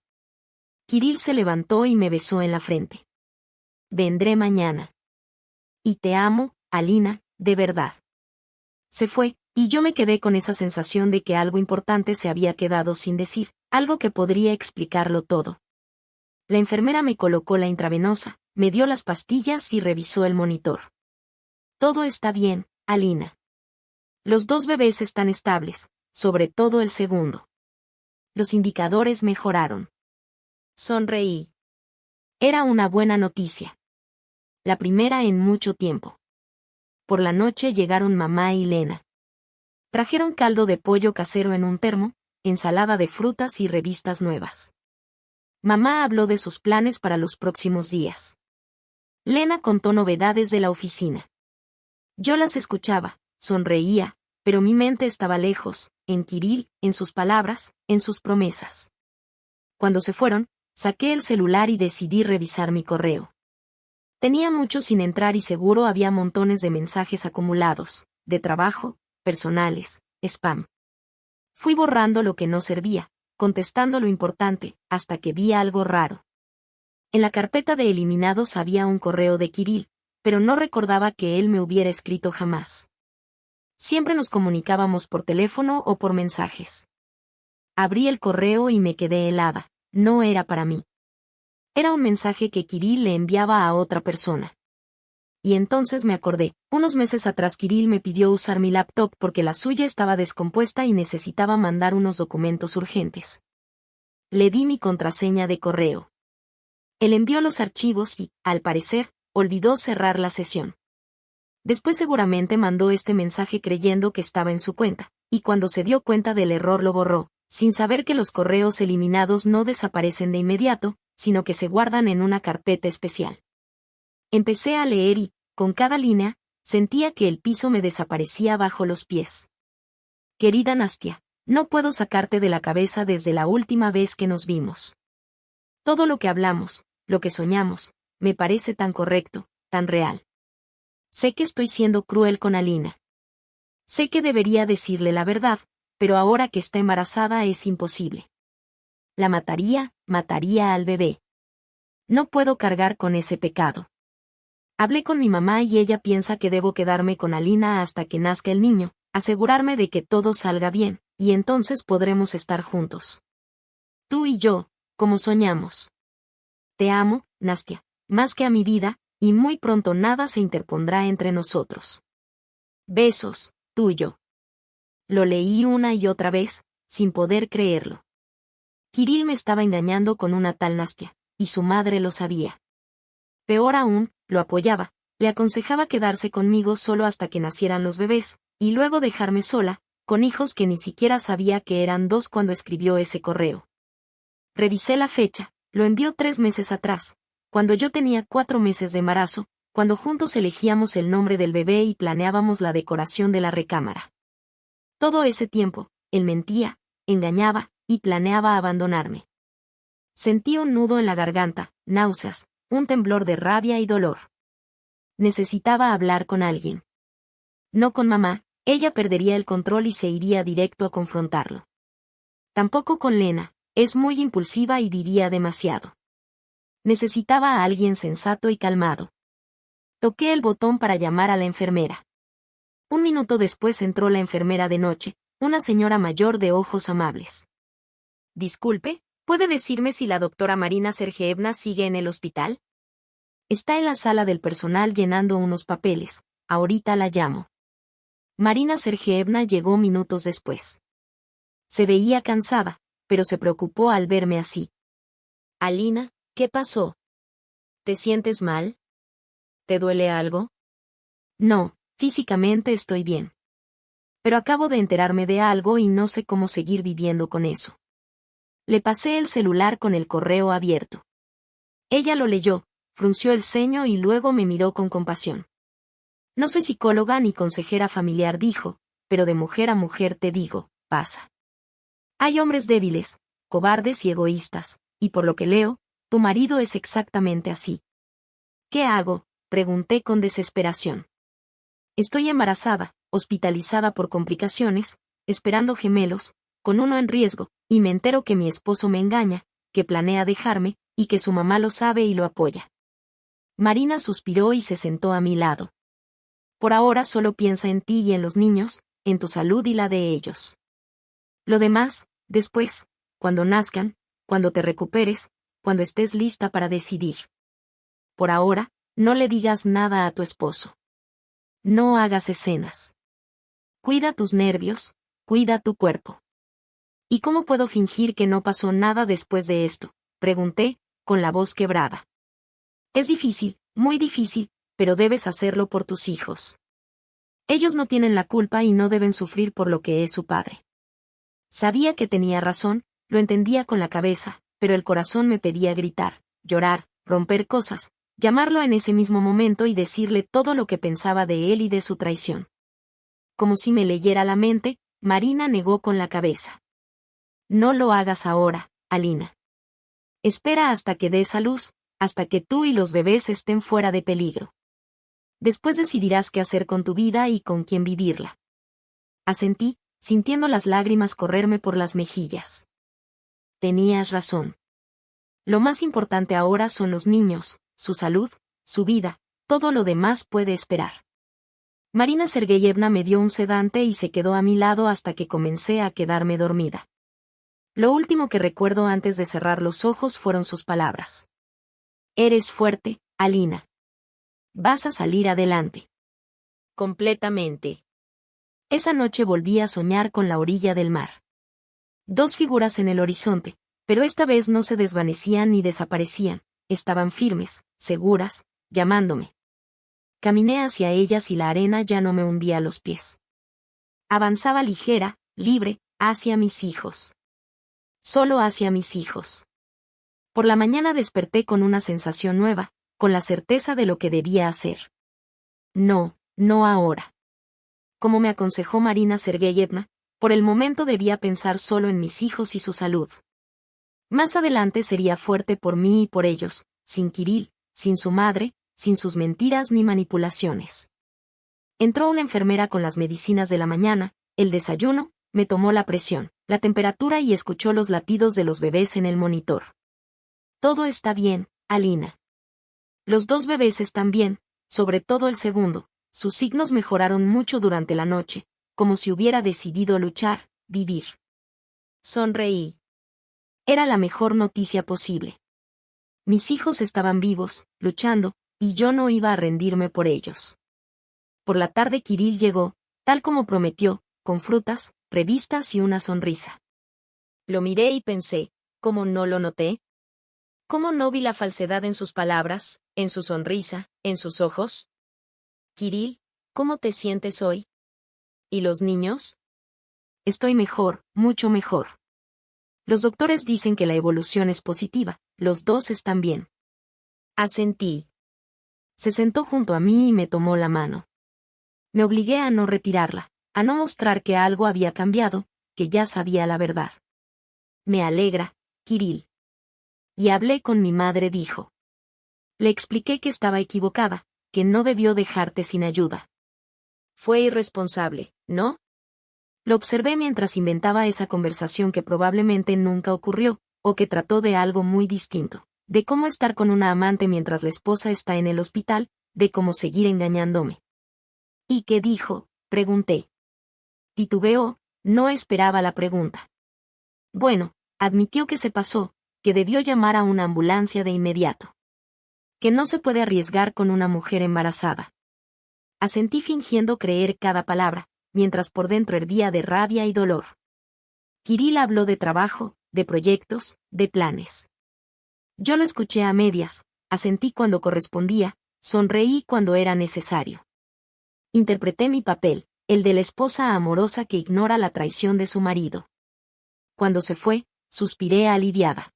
Kirill se levantó y me besó en la frente. Vendré mañana. Y te amo, Alina, de verdad. Se fue, y yo me quedé con esa sensación de que algo importante se había quedado sin decir, algo que podría explicarlo todo. La enfermera me colocó la intravenosa, me dio las pastillas y revisó el monitor. Todo está bien, Alina. Los 2 bebés están estables, sobre todo el segundo. Los indicadores mejoraron. Sonreí. Era una buena noticia. La primera en mucho tiempo. Por la noche llegaron mamá y Lena. Trajeron caldo de pollo casero en un termo, ensalada de frutas y revistas nuevas. Mamá habló de sus planes para los próximos días. Lena contó novedades de la oficina. Yo las escuchaba, sonreía, pero mi mente estaba lejos, en Kirill, en sus palabras, en sus promesas. Cuando se fueron, saqué el celular y decidí revisar mi correo. Tenía mucho sin entrar y seguro había montones de mensajes acumulados, de trabajo, personales, spam. Fui borrando lo que no servía, contestando lo importante, hasta que vi algo raro. En la carpeta de eliminados había un correo de Kirill, pero no recordaba que él me hubiera escrito jamás. Siempre nos comunicábamos por teléfono o por mensajes. Abrí el correo y me quedé helada, no era para mí. Era un mensaje que Kirill le enviaba a otra persona. Y entonces me acordé, unos meses atrás Kirill me pidió usar mi laptop porque la suya estaba descompuesta y necesitaba mandar unos documentos urgentes. Le di mi contraseña de correo. Él envió los archivos y, al parecer, olvidó cerrar la sesión. Después seguramente mandó este mensaje creyendo que estaba en su cuenta, y cuando se dio cuenta del error lo borró, sin saber que los correos eliminados no desaparecen de inmediato, sino que se guardan en una carpeta especial. Empecé a leer y, con cada línea, sentía que el piso me desaparecía bajo los pies. Querida Nastia, no puedo sacarte de la cabeza desde la última vez que nos vimos. Todo lo que hablamos, lo que soñamos, me parece tan correcto, tan real. Sé que estoy siendo cruel con Alina. Sé que debería decirle la verdad, pero ahora que está embarazada es imposible. La mataría al bebé. No puedo cargar con ese pecado. Hablé con mi mamá y ella piensa que debo quedarme con Alina hasta que nazca el niño, asegurarme de que todo salga bien, y entonces podremos estar juntos. Tú y yo, como soñamos. Te amo, Nastia, más que a mi vida, y muy pronto nada se interpondrá entre nosotros. Besos, tuyo. Lo leí una y otra vez, sin poder creerlo. Kirill me estaba engañando con una tal Nastia, y su madre lo sabía. Peor aún, lo apoyaba, le aconsejaba quedarse conmigo solo hasta que nacieran los bebés, y luego dejarme sola, con hijos que ni siquiera sabía que eran 2 cuando escribió ese correo. Revisé la fecha, lo envió 3 meses atrás, cuando yo tenía 4 meses de embarazo, cuando juntos elegíamos el nombre del bebé y planeábamos la decoración de la recámara. Todo ese tiempo, él mentía, engañaba, y planeaba abandonarme. Sentí un nudo en la garganta, náuseas, un temblor de rabia y dolor. Necesitaba hablar con alguien. No con mamá, ella perdería el control y se iría directo a confrontarlo. Tampoco con Lena, es muy impulsiva y diría demasiado. Necesitaba a alguien sensato y calmado. Toqué el botón para llamar a la enfermera. 1 minuto después entró la enfermera de noche, una señora mayor de ojos amables. Disculpe, ¿puede decirme si la doctora Marina Sergeevna sigue en el hospital? Está en la sala del personal llenando unos papeles, ahorita la llamo. Marina Sergeevna llegó minutos después. Se veía cansada, pero se preocupó al verme así. Alina, ¿qué pasó? ¿Te sientes mal? ¿Te duele algo? No, físicamente estoy bien. Pero acabo de enterarme de algo y no sé cómo seguir viviendo con eso. Le pasé el celular con el correo abierto. Ella lo leyó, frunció el ceño y luego me miró con compasión. No soy psicóloga ni consejera familiar, dijo, pero de mujer a mujer te digo, pasa. Hay hombres débiles, cobardes y egoístas, y por lo que leo, tu marido es exactamente así. ¿Qué hago?, pregunté con desesperación. Estoy embarazada, hospitalizada por complicaciones, esperando gemelos, con uno en riesgo, y me entero que mi esposo me engaña, que planea dejarme, y que su mamá lo sabe y lo apoya. Marina suspiró y se sentó a mi lado. Por ahora solo piensa en ti y en los niños, en tu salud y la de ellos. Lo demás, después, cuando nazcan, cuando te recuperes, cuando estés lista para decidir. por ahora, no le digas nada a tu esposo. No hagas escenas. Cuida tus nervios, cuida tu cuerpo. ¿Y cómo puedo fingir que no pasó nada después de esto?, pregunté, con la voz quebrada. Es difícil, muy difícil, pero debes hacerlo por tus hijos. Ellos no tienen la culpa y no deben sufrir por lo que es su padre. Sabía que tenía razón, lo entendía con la cabeza, pero el corazón me pedía gritar, llorar, romper cosas, llamarlo en ese mismo momento y decirle todo lo que pensaba de él y de su traición. Como si me leyera la mente, Marina negó con la cabeza. No lo hagas ahora, Alina. Espera hasta que des a luz, hasta que tú y los bebés estén fuera de peligro. Después decidirás qué hacer con tu vida y con quién vivirla. Asentí, sintiendo las lágrimas correrme por las mejillas. Tenías razón. Lo más importante ahora son los niños, su salud, su vida, todo lo demás puede esperar. Marina Sergeyevna me dio un sedante y se quedó a mi lado hasta que comencé a quedarme dormida. Lo último que recuerdo antes de cerrar los ojos fueron sus palabras. Eres fuerte, Alina. Vas a salir adelante. Completamente. Esa noche volví a soñar con la orilla del mar. Dos figuras en el horizonte, pero esta vez no se desvanecían ni desaparecían, estaban firmes, seguras, llamándome. Caminé hacia ellas y la arena ya no me hundía a los pies. Avanzaba ligera, libre, hacia mis hijos. Solo hacia mis hijos. Por la mañana desperté con una sensación nueva, con la certeza de lo que debía hacer. No, no ahora. Como me aconsejó Marina Sergeyevna, por el momento debía pensar solo en mis hijos y su salud. Más adelante sería fuerte por mí y por ellos, sin Kirill, sin su madre, sin sus mentiras ni manipulaciones. Entró una enfermera con las medicinas de la mañana, el desayuno, me tomó la presión, la temperatura y escuchó los latidos de los bebés en el monitor. Todo está bien, Alina. Los dos bebés están bien, sobre todo el segundo, sus signos mejoraron mucho durante la noche, como si hubiera decidido luchar, vivir. Sonreí. Era la mejor noticia posible. Mis hijos estaban vivos, luchando, y yo no iba a rendirme por ellos. Por la tarde Kirill llegó, tal como prometió, con frutas, revistas y una sonrisa. Lo miré y pensé, ¿cómo no lo noté? ¿Cómo no vi la falsedad en sus palabras, en su sonrisa, en sus ojos? Kirill, ¿cómo te sientes hoy? ¿Y los niños? Estoy mejor, mucho mejor. Los doctores dicen que la evolución es positiva, los dos están bien. Asentí. Se sentó junto a mí y me tomó la mano. Me obligué a no retirarla, a no mostrar que algo había cambiado, que ya sabía la verdad. Me alegra, Kirill. Y hablé con mi madre, dijo. Le expliqué que estaba equivocada, que no debió dejarte sin ayuda. Fue irresponsable, ¿no? Lo observé mientras inventaba esa conversación que probablemente nunca ocurrió, o que trató de algo muy distinto, de cómo estar con una amante mientras la esposa está en el hospital, de cómo seguir engañándome. ¿Y qué dijo?, pregunté. Titubeó, no esperaba la pregunta. Bueno, admitió que se pasó, que debió llamar a una ambulancia de inmediato. Que no se puede arriesgar con una mujer embarazada. Asentí fingiendo creer cada palabra, mientras por dentro hervía de rabia y dolor. Kirill habló de trabajo, de proyectos, de planes. Yo lo escuché a medias, asentí cuando correspondía, sonreí cuando era necesario. Interpreté mi papel, el de la esposa amorosa que ignora la traición de su marido. Cuando se fue, suspiré aliviada.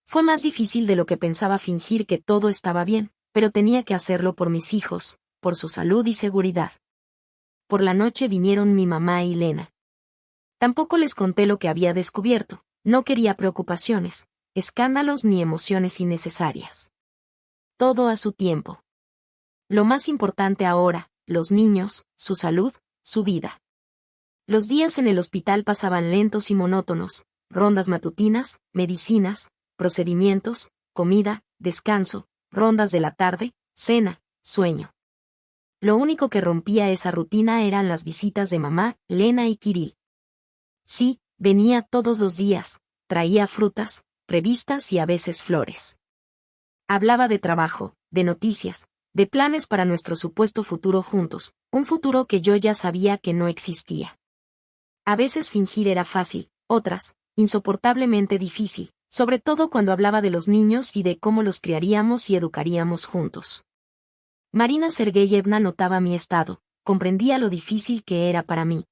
Fue más difícil de lo que pensaba fingir que todo estaba bien, pero tenía que hacerlo por mis hijos, por su salud y seguridad. Por la noche vinieron mi mamá y Lena. Tampoco les conté lo que había descubierto, no quería preocupaciones, escándalos ni emociones innecesarias. Todo a su tiempo. Lo más importante ahora, los niños, su salud, su vida. Los días en el hospital pasaban lentos y monótonos, rondas matutinas, medicinas, procedimientos, comida, descanso, rondas de la tarde, cena, sueño. Lo único que rompía esa rutina eran las visitas de mamá, Lena y Kirill. Sí, venía todos los días, traía frutas, revistas y a veces flores. Hablaba de trabajo, de noticias, de planes para nuestro supuesto futuro juntos, un futuro que yo ya sabía que no existía. A veces fingir era fácil, otras, insoportablemente difícil, sobre todo cuando hablaba de los niños y de cómo los criaríamos y educaríamos juntos. Marina Sergeyevna notaba mi estado, comprendía lo difícil que era para mí.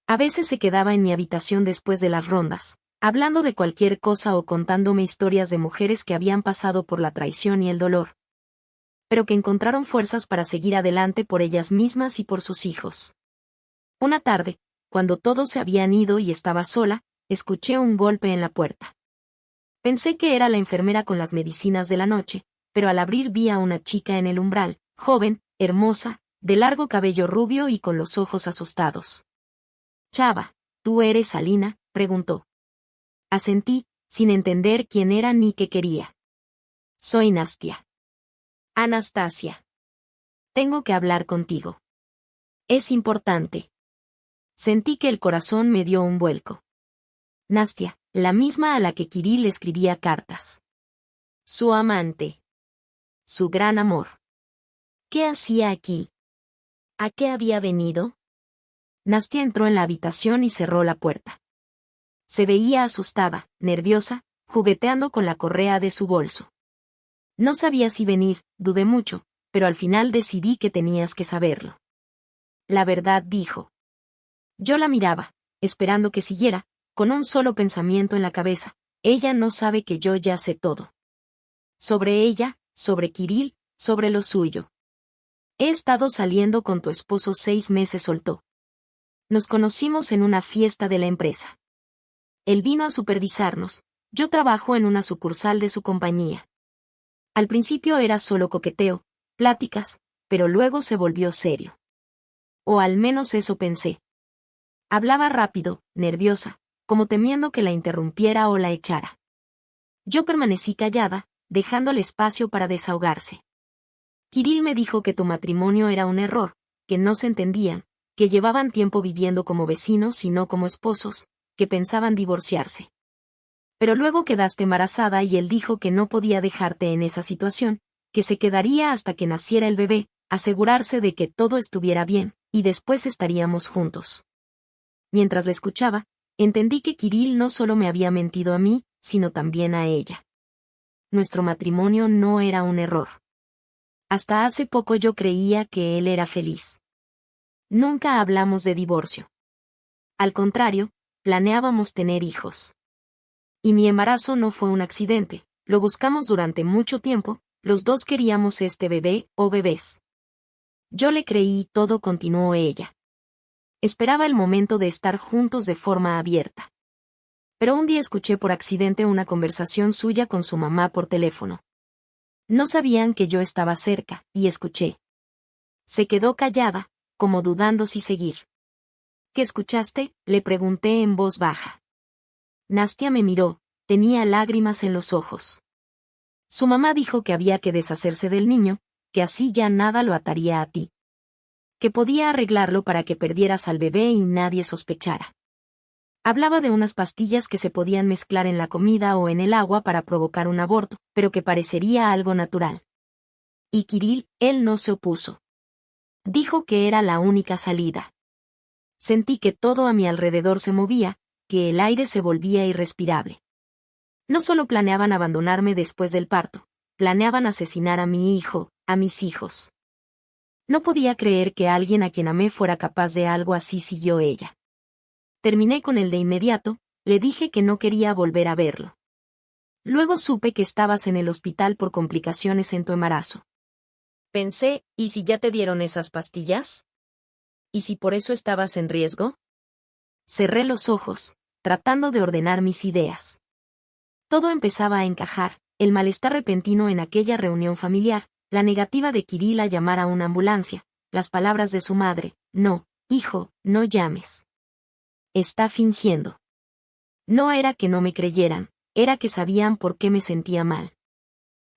A veces se quedaba en mi habitación después de las rondas, hablando de cualquier cosa o contándome historias de mujeres que habían pasado por la traición y el dolor, pero que encontraron fuerzas para seguir adelante por ellas mismas y por sus hijos. Una tarde, cuando todos se habían ido y estaba sola, escuché un golpe en la puerta. Pensé que era la enfermera con las medicinas de la noche, pero al abrir vi a una chica en el umbral, joven, hermosa, de largo cabello rubio y con los ojos asustados. «Chava, ¿tú eres Alina?», preguntó. Asentí, sin entender quién era ni qué quería. «Soy Nastia». «Anastasia. Tengo que hablar contigo. Es importante». Sentí que el corazón me dio un vuelco. Nastia, la misma a la que Kirill escribía cartas. Su amante. Su gran amor. ¿Qué hacía aquí? ¿A qué había venido? Nastia entró en la habitación y cerró la puerta. Se veía asustada, nerviosa, jugueteando con la correa de su bolso. No sabía si venir, dudé mucho, pero al final decidí que tenías que saberlo. La verdad, dijo. Yo la miraba, esperando que siguiera, con un solo pensamiento en la cabeza. Ella no sabe que yo ya sé todo. Sobre ella, sobre Kirill, sobre lo suyo. He estado saliendo con tu esposo 6 meses, soltó. Nos conocimos en una fiesta de la empresa. Él vino a supervisarnos, yo trabajo en una sucursal de su compañía. Al principio era solo coqueteo, pláticas, pero luego se volvió serio. O al menos eso pensé. Hablaba rápido, nerviosa, como temiendo que la interrumpiera o la echara. Yo permanecí callada, dejándole espacio para desahogarse. Kirill me dijo que tu matrimonio era un error, que no se entendían, que llevaban tiempo viviendo como vecinos y no como esposos, que pensaban divorciarse. Pero luego quedaste embarazada y él dijo que no podía dejarte en esa situación, que se quedaría hasta que naciera el bebé, asegurarse de que todo estuviera bien, y después estaríamos juntos. Mientras le escuchaba, entendí que Kirill no solo me había mentido a mí, sino también a ella. Nuestro matrimonio no era un error. Hasta hace poco yo creía que él era feliz. Nunca hablamos de divorcio. Al contrario, planeábamos tener hijos. Y mi embarazo no fue un accidente, lo buscamos durante mucho tiempo, los dos queríamos este bebé o bebés. Yo le creí y todo, continuó ella. Esperaba el momento de estar juntos de forma abierta. Pero un día escuché por accidente una conversación suya con su mamá por teléfono. No sabían que yo estaba cerca, y escuché. Se quedó callada, como dudando si seguir. ¿Qué escuchaste?, le pregunté en voz baja. Nastia me miró, tenía lágrimas en los ojos. Su mamá dijo que había que deshacerse del niño, que así ya nada lo ataría a ti. Que podía arreglarlo para que perdieras al bebé y nadie sospechara. Hablaba de unas pastillas que se podían mezclar en la comida o en el agua para provocar un aborto, pero que parecería algo natural. Y Kirill, él no se opuso. Dijo que era la única salida. Sentí que todo a mi alrededor se movía, que el aire se volvía irrespirable. No solo planeaban abandonarme después del parto, planeaban asesinar a mi hijo, a mis hijos. No podía creer que alguien a quien amé fuera capaz de algo así, siguió ella. Terminé con él de inmediato, le dije que no quería volver a verlo. Luego supe que estabas en el hospital por complicaciones en tu embarazo. Pensé, ¿y si ya te dieron esas pastillas? ¿Y si por eso estabas en riesgo? Cerré los ojos, tratando de ordenar mis ideas. Todo empezaba a encajar, el malestar repentino en aquella reunión familiar, la negativa de Kirill a llamar a una ambulancia, las palabras de su madre, no, hijo, no llames. Está fingiendo. No era que no me creyeran, era que sabían por qué me sentía mal.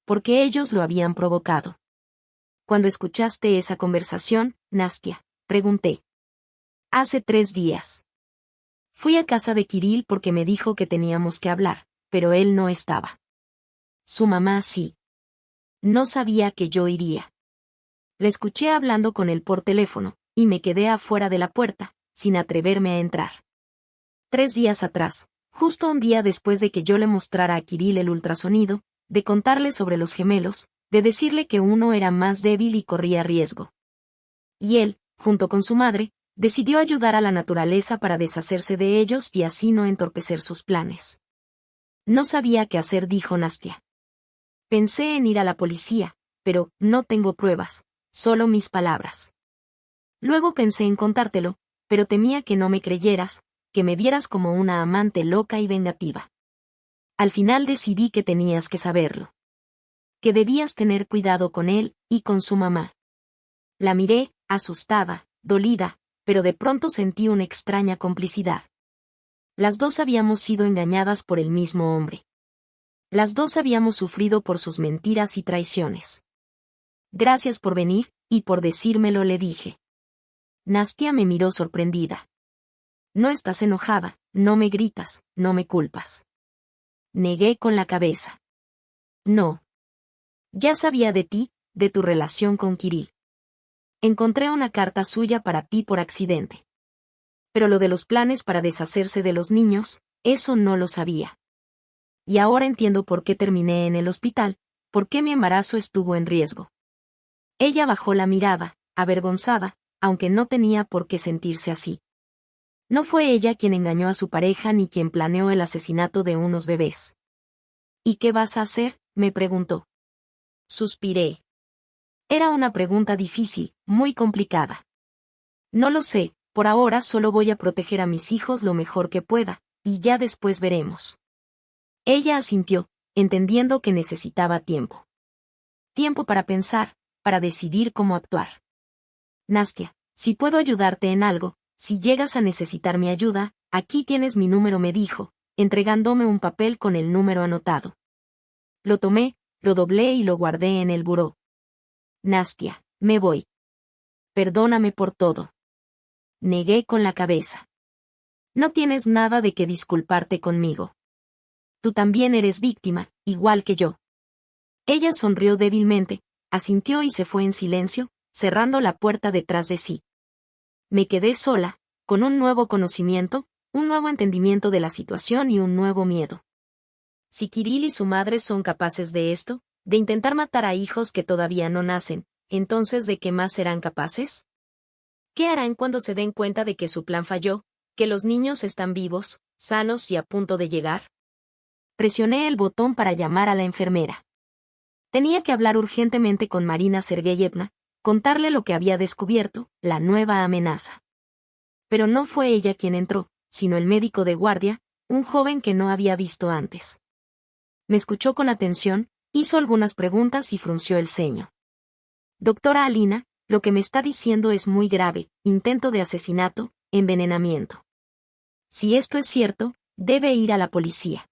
Porque ellos lo habían provocado. Cuando escuchaste esa conversación, Nastia, pregunté. Hace 3 días. Fui a casa de Kirill porque me dijo que teníamos que hablar, pero él no estaba. Su mamá sí. no sabía que yo iría. La escuché hablando con él por teléfono, y me quedé afuera de la puerta, sin atreverme a entrar. 3 días atrás, justo un día después de que yo le mostrara a Kirill el ultrasonido, de contarle sobre los gemelos, de decirle que uno era más débil y corría riesgo. Y él, junto con su madre, decidió ayudar a la naturaleza para deshacerse de ellos y así no entorpecer sus planes. No sabía qué hacer, dijo Nastia. Pensé en ir a la policía, pero no tengo pruebas, solo mis palabras. Luego pensé en contártelo, pero temía que no me creyeras, que me vieras como una amante loca y vengativa. Al final decidí que tenías que saberlo. Que debías tener cuidado con él y con su mamá. La miré, asustada, dolida, pero de pronto sentí una extraña complicidad. Las dos habíamos sido engañadas por el mismo hombre. Las dos habíamos sufrido por sus mentiras y traiciones. Gracias por venir, y por decírmelo, le dije. Nastia me miró sorprendida. No estás enojada, no me gritas, no me culpas. Negué con la cabeza. No. Ya sabía de ti, de tu relación con Kirill. Encontré una carta suya para ti por accidente. Pero lo de los planes para deshacerse de los niños, eso no lo sabía. Y ahora entiendo por qué terminé en el hospital, por qué mi embarazo estuvo en riesgo. Ella bajó la mirada, avergonzada, aunque no tenía por qué sentirse así. No fue ella quien engañó a su pareja ni quien planeó el asesinato de unos bebés. ¿Y qué vas a hacer?, me preguntó. Suspiré. Era una pregunta difícil, muy complicada. No lo sé, por ahora solo voy a proteger a mis hijos lo mejor que pueda, y ya después veremos. Ella asintió, entendiendo que necesitaba tiempo. Tiempo para pensar, para decidir cómo actuar. Nastia, si puedo ayudarte en algo, si llegas a necesitar mi ayuda, aquí tienes mi número, me dijo, entregándome un papel con el número anotado. Lo tomé, lo doblé y lo guardé en el buró. Nastia, me voy. Perdóname por todo. Negué con la cabeza. No tienes nada de qué disculparte conmigo. Tú también eres víctima, igual que yo. Ella sonrió débilmente, asintió y se fue en silencio, cerrando la puerta detrás de sí. Me quedé sola, con un nuevo conocimiento, un nuevo entendimiento de la situación y un nuevo miedo. Si Kirill y su madre son capaces de esto, de intentar matar a hijos que todavía no nacen, entonces ¿de qué más serán capaces? ¿Qué harán cuando se den cuenta de que su plan falló, que los niños están vivos, sanos y a punto de llegar? Presioné el botón para llamar a la enfermera. Tenía que hablar urgentemente con Marina Sergeyevna, contarle lo que había descubierto, la nueva amenaza. Pero no fue ella quien entró, sino el médico de guardia, un joven que no había visto antes. Me escuchó con atención, hizo algunas preguntas y frunció el ceño. Doctora Alina, lo que me está diciendo es muy grave, intento de asesinato, envenenamiento. Si esto es cierto, debe ir a la policía.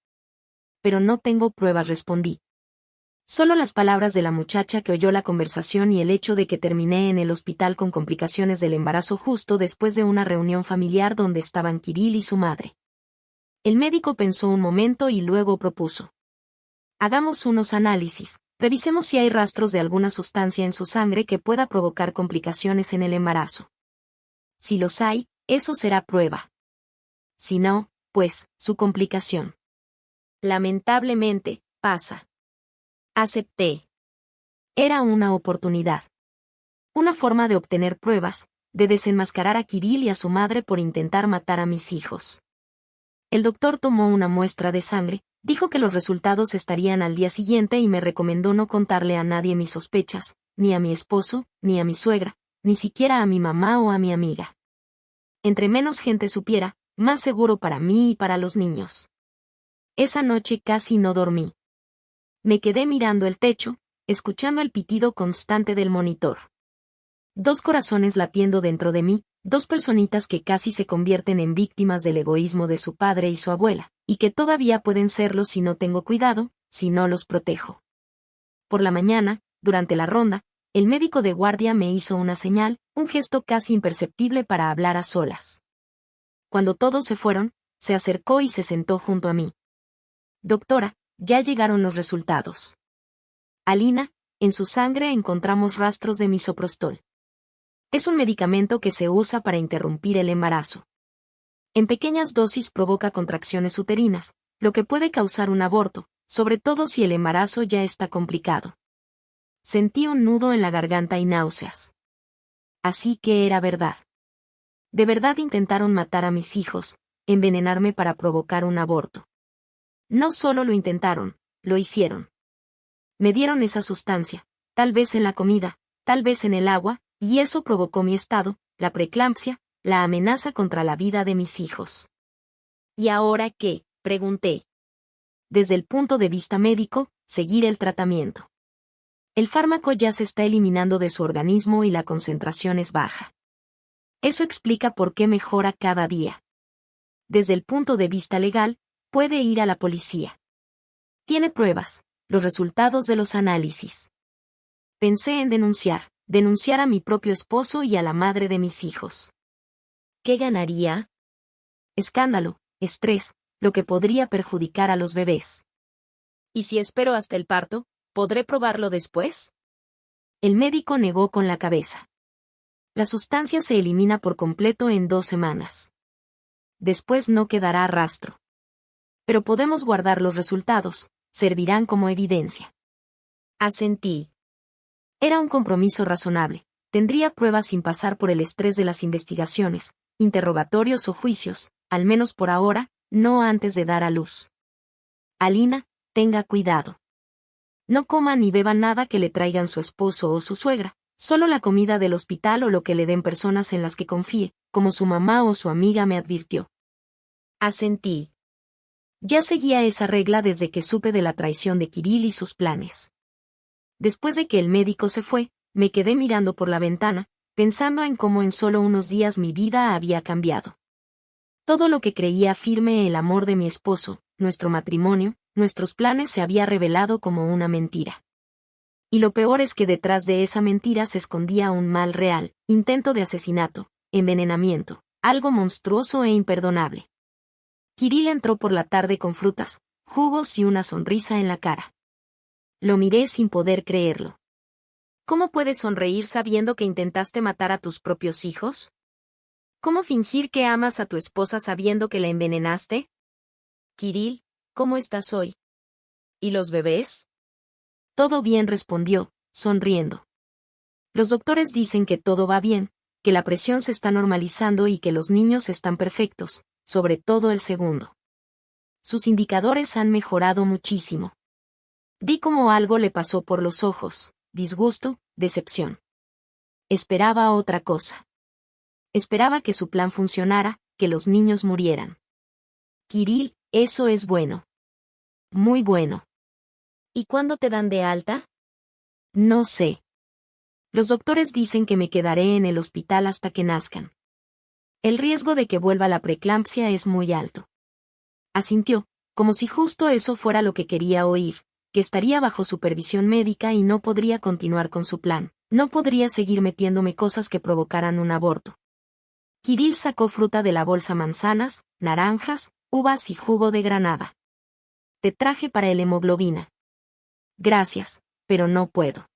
Pero no tengo pruebas, respondí. Solo las palabras de la muchacha que oyó la conversación y el hecho de que terminé en el hospital con complicaciones del embarazo justo después de una reunión familiar donde estaban Kirill y su madre. El médico pensó un momento y luego propuso. Hagamos unos análisis, revisemos si hay rastros de alguna sustancia en su sangre que pueda provocar complicaciones en el embarazo. Si los hay, eso será prueba. Si no, pues, su complicación. Lamentablemente, pasa. Acepté. Era una oportunidad. Una forma de obtener pruebas, de desenmascarar a Kirill y a su madre por intentar matar a mis hijos. El doctor tomó una muestra de sangre, dijo que los resultados estarían al día siguiente y me recomendó no contarle a nadie mis sospechas, ni a mi esposo, ni a mi suegra, ni siquiera a mi mamá o a mi amiga. Entre menos gente supiera, más seguro para mí y para los niños. Esa noche casi no dormí. Me quedé mirando el techo, escuchando el pitido constante del monitor. 2 corazones latiendo dentro de mí, 2 personitas que casi se convierten en víctimas del egoísmo de su padre y su abuela, y que todavía pueden serlo si no tengo cuidado, si no los protejo. Por la mañana, durante la ronda, el médico de guardia me hizo una señal, un gesto casi imperceptible para hablar a solas. Cuando todos se fueron, se acercó y se sentó junto a mí. Doctora, ya llegaron los resultados. Alina, En su sangre encontramos rastros de misoprostol. Es un medicamento que se usa para interrumpir el embarazo. En pequeñas dosis provoca contracciones uterinas, lo que puede causar un aborto, sobre todo si el embarazo ya está complicado. Sentí un nudo en la garganta y náuseas. Así que era verdad. De verdad intentaron matar a mis hijos, envenenarme para provocar un aborto. No solo lo intentaron, lo hicieron. Me dieron esa sustancia, tal vez en la comida, tal vez en el agua, y eso provocó mi estado, la preeclampsia, la amenaza contra la vida de mis hijos. ¿Y ahora qué?, pregunté. Desde el punto de vista médico, seguir el tratamiento. El fármaco ya se está eliminando de su organismo y la concentración es baja. Eso explica por qué mejora cada día. Desde el punto de vista legal, puede ir a la policía. Tiene pruebas, los resultados de los análisis. Pensé en denunciar a mi propio esposo y a la madre de mis hijos. ¿Qué ganaría? Escándalo, estrés, lo que podría perjudicar a los bebés. ¿Y si espero hasta el parto, podré probarlo después? El médico negó con la cabeza. La sustancia se elimina por completo en 2 semanas. Después no quedará rastro. Pero podemos guardar los resultados, servirán como evidencia. Asentí. Era un compromiso razonable, tendría pruebas sin pasar por el estrés de las investigaciones, interrogatorios o juicios, al menos por ahora, no antes de dar a luz. Alina, tenga cuidado. No coma ni beba nada que le traigan su esposo o su suegra, solo la comida del hospital o lo que le den personas en las que confíe, como su mamá o su amiga me advirtió. Asentí. Ya seguía esa regla desde que supe de la traición de Kirill y sus planes. Después de que el médico se fue, me quedé mirando por la ventana, pensando en cómo en solo unos días mi vida había cambiado. Todo lo que creía firme el amor de mi esposo, nuestro matrimonio, nuestros planes se había revelado como una mentira. Y lo peor es que detrás de esa mentira se escondía un mal real, intento de asesinato, envenenamiento, algo monstruoso e imperdonable. Kirill entró por la tarde con frutas, jugos y una sonrisa en la cara. Lo miré sin poder creerlo. ¿Cómo puedes sonreír sabiendo que intentaste matar a tus propios hijos? ¿Cómo fingir que amas a tu esposa sabiendo que la envenenaste? Kirill, ¿cómo estás hoy? ¿Y los bebés? Todo bien, respondió, sonriendo. Los doctores dicen que todo va bien, que la presión se está normalizando y que los niños están perfectos, sobre todo el segundo. Sus indicadores han mejorado muchísimo. Vi como algo le pasó por los ojos, disgusto, decepción. Esperaba otra cosa. Esperaba que su plan funcionara, que los niños murieran. Kirill, eso es bueno. Muy bueno. ¿Y cuándo te dan de alta? No sé. Los doctores dicen que me quedaré en el hospital hasta que nazcan. El riesgo de que vuelva la preeclampsia es muy alto. Asintió, como si justo eso fuera lo que quería oír, que estaría bajo supervisión médica y no podría continuar con su plan, no podría seguir metiéndome cosas que provocaran un aborto. Kirill sacó fruta de la bolsa: manzanas, naranjas, uvas y jugo de granada. Te traje para el hemoglobina. Gracias, pero no puedo.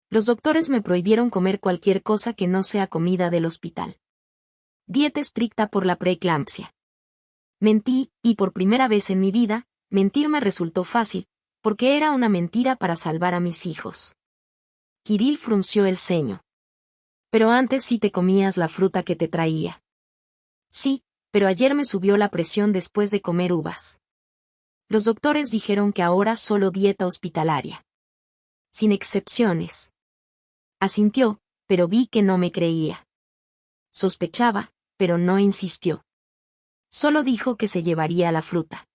Los doctores me prohibieron comer cualquier cosa que no sea comida del hospital. Dieta estricta por la preeclampsia. Mentí, y por primera vez en mi vida, mentir me resultó fácil, porque era una mentira para salvar a mis hijos. Kirill frunció el ceño. Pero antes sí te comías la fruta que te traía. Sí, pero ayer me subió la presión después de comer uvas. Los doctores dijeron que ahora solo dieta hospitalaria. Sin excepciones. Asintió, pero vi que no me creía. Sospechaba, pero no insistió. Solo dijo que se llevaría la fruta.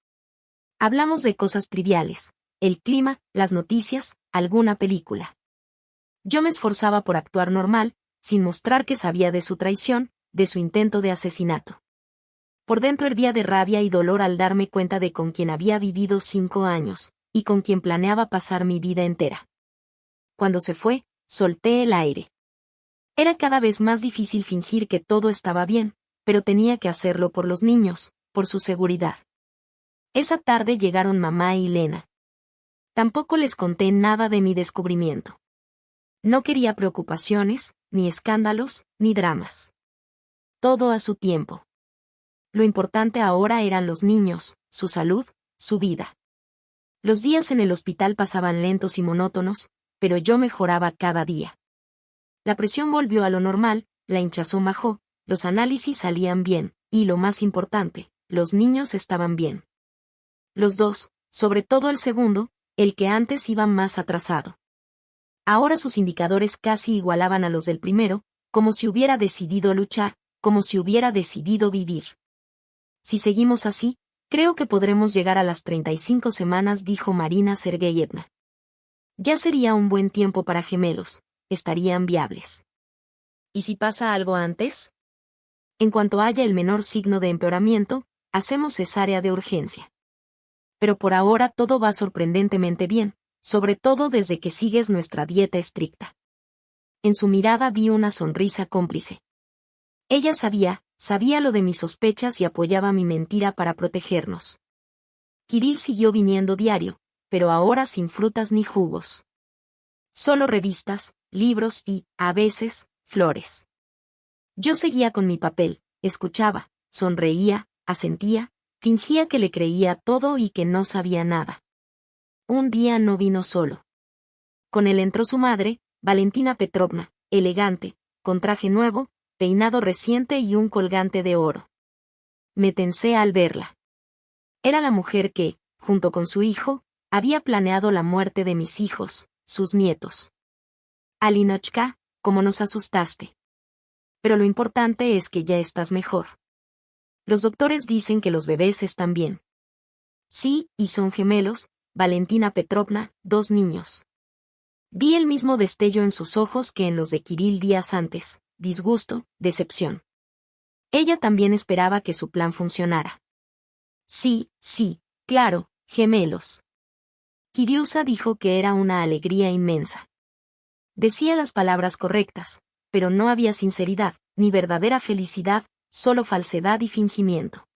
Hablamos de cosas triviales, el clima, las noticias, alguna película. Yo me esforzaba por actuar normal, sin mostrar que sabía de su traición, de su intento de asesinato. Por dentro hervía de rabia y dolor al darme cuenta de con quien había vivido 5 años, y con quien planeaba pasar mi vida entera. Cuando se fue, solté el aire. Era cada vez más difícil fingir que todo estaba bien, pero tenía que hacerlo por los niños, por su seguridad. Esa tarde llegaron mamá y Lena. Tampoco les conté nada de mi descubrimiento. No quería preocupaciones, ni escándalos, ni dramas. Todo a su tiempo. Lo importante ahora eran los niños, su salud, su vida. Los días en el hospital pasaban lentos y monótonos, pero yo mejoraba cada día. La presión volvió a lo normal, la hinchazón bajó, los análisis salían bien, y lo más importante, los niños estaban bien. Los dos, sobre todo el segundo, el que antes iba más atrasado. Ahora sus indicadores casi igualaban a los del primero, como si hubiera decidido luchar, como si hubiera decidido vivir. Si seguimos así, creo que podremos llegar a las 35 semanas, dijo Marina Sergeyevna. Ya sería un buen tiempo para gemelos, estarían viables. ¿Y si pasa algo antes? En cuanto haya el menor signo de empeoramiento, hacemos cesárea de urgencia. Pero por ahora todo va sorprendentemente bien, sobre todo desde que sigues nuestra dieta estricta. En su mirada vi una sonrisa cómplice. Ella sabía lo de mis sospechas y apoyaba mi mentira para protegernos. Kirill siguió viniendo diario, pero ahora sin frutas ni jugos. Solo revistas, libros y, a veces, flores. Yo seguía con mi papel, escuchaba, sonreía, asentía, fingía que le creía todo y que no sabía nada. Un día no vino solo. Con él entró su madre, Valentina Petrovna, elegante, con traje nuevo, peinado reciente y un colgante de oro. Me tensé al verla. Era la mujer que, junto con su hijo, había planeado la muerte de mis hijos, sus nietos. Alinochka, ¿cómo nos asustaste? Pero lo importante es que ya estás mejor. Los doctores dicen que los bebés están bien. Sí, y son gemelos, Valentina Petrovna, 2 niños. Vi el mismo destello en sus ojos que en los de Kirill días antes, disgusto, decepción. Ella también esperaba que su plan funcionara. Sí, claro, gemelos. Kiriusa dijo que era una alegría inmensa. Decía las palabras correctas, pero no había sinceridad, ni verdadera felicidad, solo falsedad y fingimiento.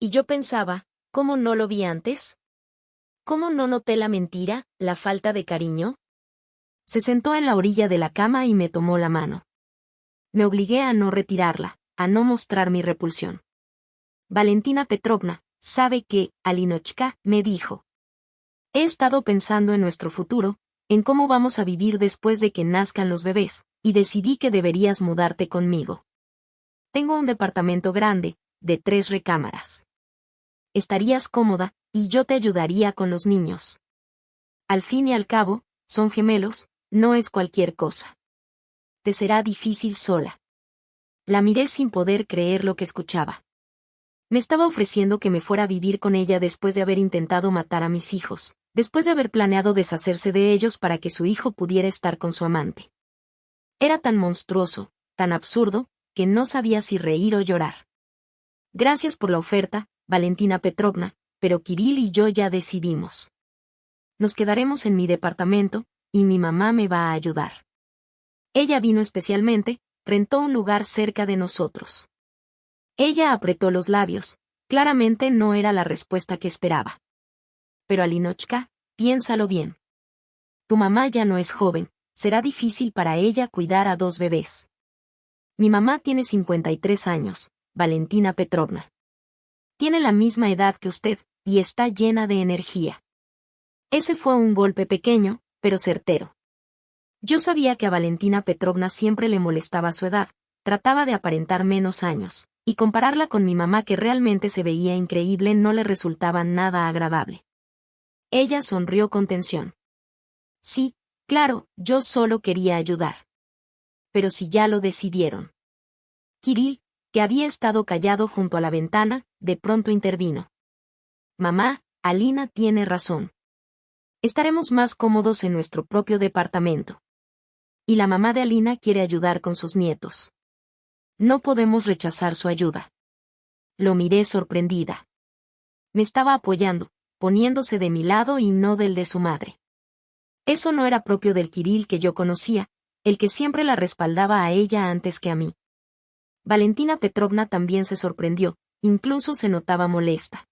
Y yo pensaba, ¿cómo no lo vi antes? ¿Cómo no noté la mentira, la falta de cariño? Se sentó en la orilla de la cama y me tomó la mano. Me obligué a no retirarla, a no mostrar mi repulsión. Valentina Petrovna, ¿sabe qué, Alinochka?, me dijo. He estado pensando en nuestro futuro, en cómo vamos a vivir después de que nazcan los bebés, y decidí que deberías mudarte conmigo. Tengo un departamento grande, de 3 recámaras. Estarías cómoda, y yo te ayudaría con los niños. Al fin y al cabo, son gemelos, no es cualquier cosa. Te será difícil sola. La miré sin poder creer lo que escuchaba. Me estaba ofreciendo que me fuera a vivir con ella después de haber intentado matar a mis hijos, después de haber planeado deshacerse de ellos para que su hijo pudiera estar con su amante. Era tan monstruoso, tan absurdo, que no sabía si reír o llorar. Gracias por la oferta, Valentina Petrovna, pero Kirill y yo ya decidimos. Nos quedaremos en mi departamento, y mi mamá me va a ayudar. Ella vino especialmente, rentó un lugar cerca de nosotros. Ella apretó los labios, claramente no era la respuesta que esperaba. Pero Alinochka, piénsalo bien. Tu mamá ya no es joven, será difícil para ella cuidar a 2 bebés. Mi mamá tiene 53 años, Valentina Petrovna. Tiene la misma edad que usted, y está llena de energía. Ese fue un golpe pequeño, pero certero. Yo sabía que a Valentina Petrovna siempre le molestaba su edad, trataba de aparentar menos años, y compararla con mi mamá que realmente se veía increíble no le resultaba nada agradable. Ella sonrió con tensión. Sí, claro, yo solo quería ayudar. Pero si ya lo decidieron. Kirill, que había estado callado junto a la ventana, de pronto intervino. Mamá, Alina tiene razón. Estaremos más cómodos en nuestro propio departamento. Y la mamá de Alina quiere ayudar con sus nietos. No podemos rechazar su ayuda. Lo miré sorprendida. Me estaba apoyando, poniéndose de mi lado y no del de su madre. Eso no era propio del Kirill que yo conocía, el que siempre la respaldaba a ella antes que a mí. Valentina Petrovna también se sorprendió, incluso se notaba molesta.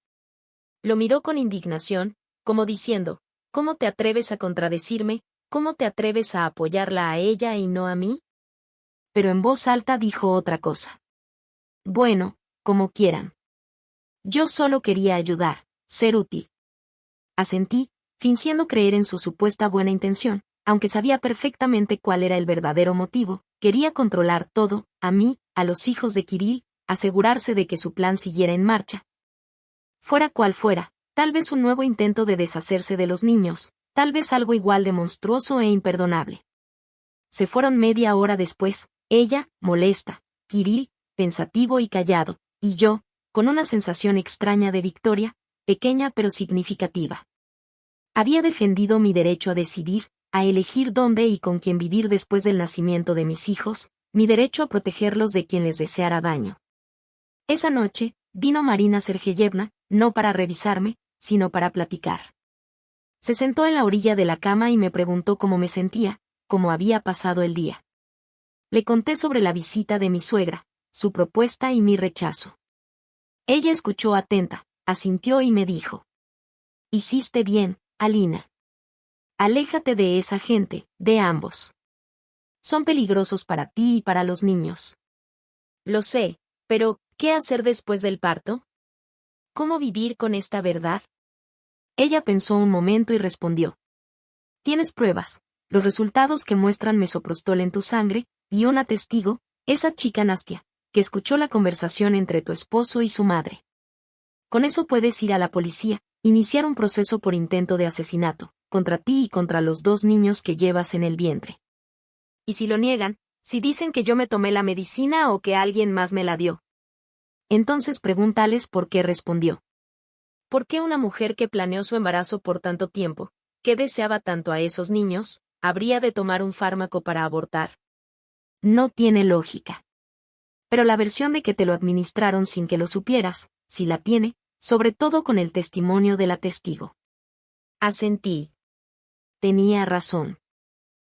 Lo miró con indignación, como diciendo, ¿Cómo te atreves a contradecirme? ¿Cómo te atreves a apoyarla a ella y no a mí? Pero en voz alta dijo otra cosa. Bueno, como quieran. Yo solo quería ayudar, ser útil. Asentí, fingiendo creer en su supuesta buena intención, aunque sabía perfectamente cuál era el verdadero motivo. Quería controlar todo, a mí, a los hijos de Kirill, asegurarse de que su plan siguiera en marcha. Fuera cual fuera, tal vez un nuevo intento de deshacerse de los niños, tal vez algo igual de monstruoso e imperdonable. Se fueron media hora después, ella, molesta, Kirill, pensativo y callado, y yo, con una sensación extraña de victoria, pequeña pero significativa. Había defendido mi derecho a decidir, a elegir dónde y con quién vivir después del nacimiento de mis hijos, mi derecho a protegerlos de quien les deseara daño. Esa noche, vino Marina Sergeyevna, no para revisarme, sino para platicar. Se sentó en la orilla de la cama y me preguntó cómo me sentía, cómo había pasado el día. Le conté sobre la visita de mi suegra, su propuesta y mi rechazo. Ella escuchó atenta, asintió y me dijo: Hiciste bien, Alina. Aléjate de esa gente, de ambos. Son peligrosos para ti y para los niños. Lo sé, pero, ¿qué hacer después del parto? ¿Cómo vivir con esta verdad? Ella pensó un momento y respondió. Tienes pruebas, los resultados que muestran mesoprostol en tu sangre, y una testigo, esa chica Nastia, que escuchó la conversación entre tu esposo y su madre. Con eso puedes ir a la policía, iniciar un proceso por intento de asesinato, contra ti y contra los 2 niños que llevas en el vientre. ¿Y si lo niegan? Si dicen que yo me tomé la medicina o que alguien más me la dio. Entonces pregúntales por qué respondió. ¿Por qué una mujer que planeó su embarazo por tanto tiempo, que deseaba tanto a esos niños, habría de tomar un fármaco para abortar? No tiene lógica. Pero la versión de que te lo administraron sin que lo supieras, sí la tiene, sobre todo con el testimonio de la testigo. Asentí. Tenía razón.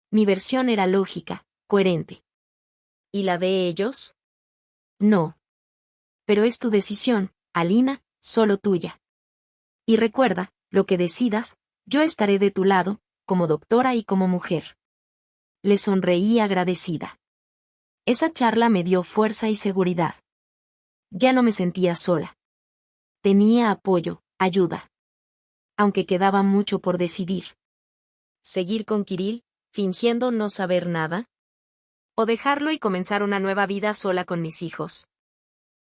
Mi versión era lógica, coherente. ¿Y la de ellos? No. Pero es tu decisión, Alina, solo tuya. Y recuerda, lo que decidas, yo estaré de tu lado, como doctora y como mujer. Le sonreí agradecida. Esa charla me dio fuerza y seguridad. Ya no me sentía sola. Tenía apoyo, ayuda. Aunque quedaba mucho por decidir. ¿Seguir con Kirill, fingiendo no saber nada? ¿O dejarlo y comenzar una nueva vida sola con mis hijos?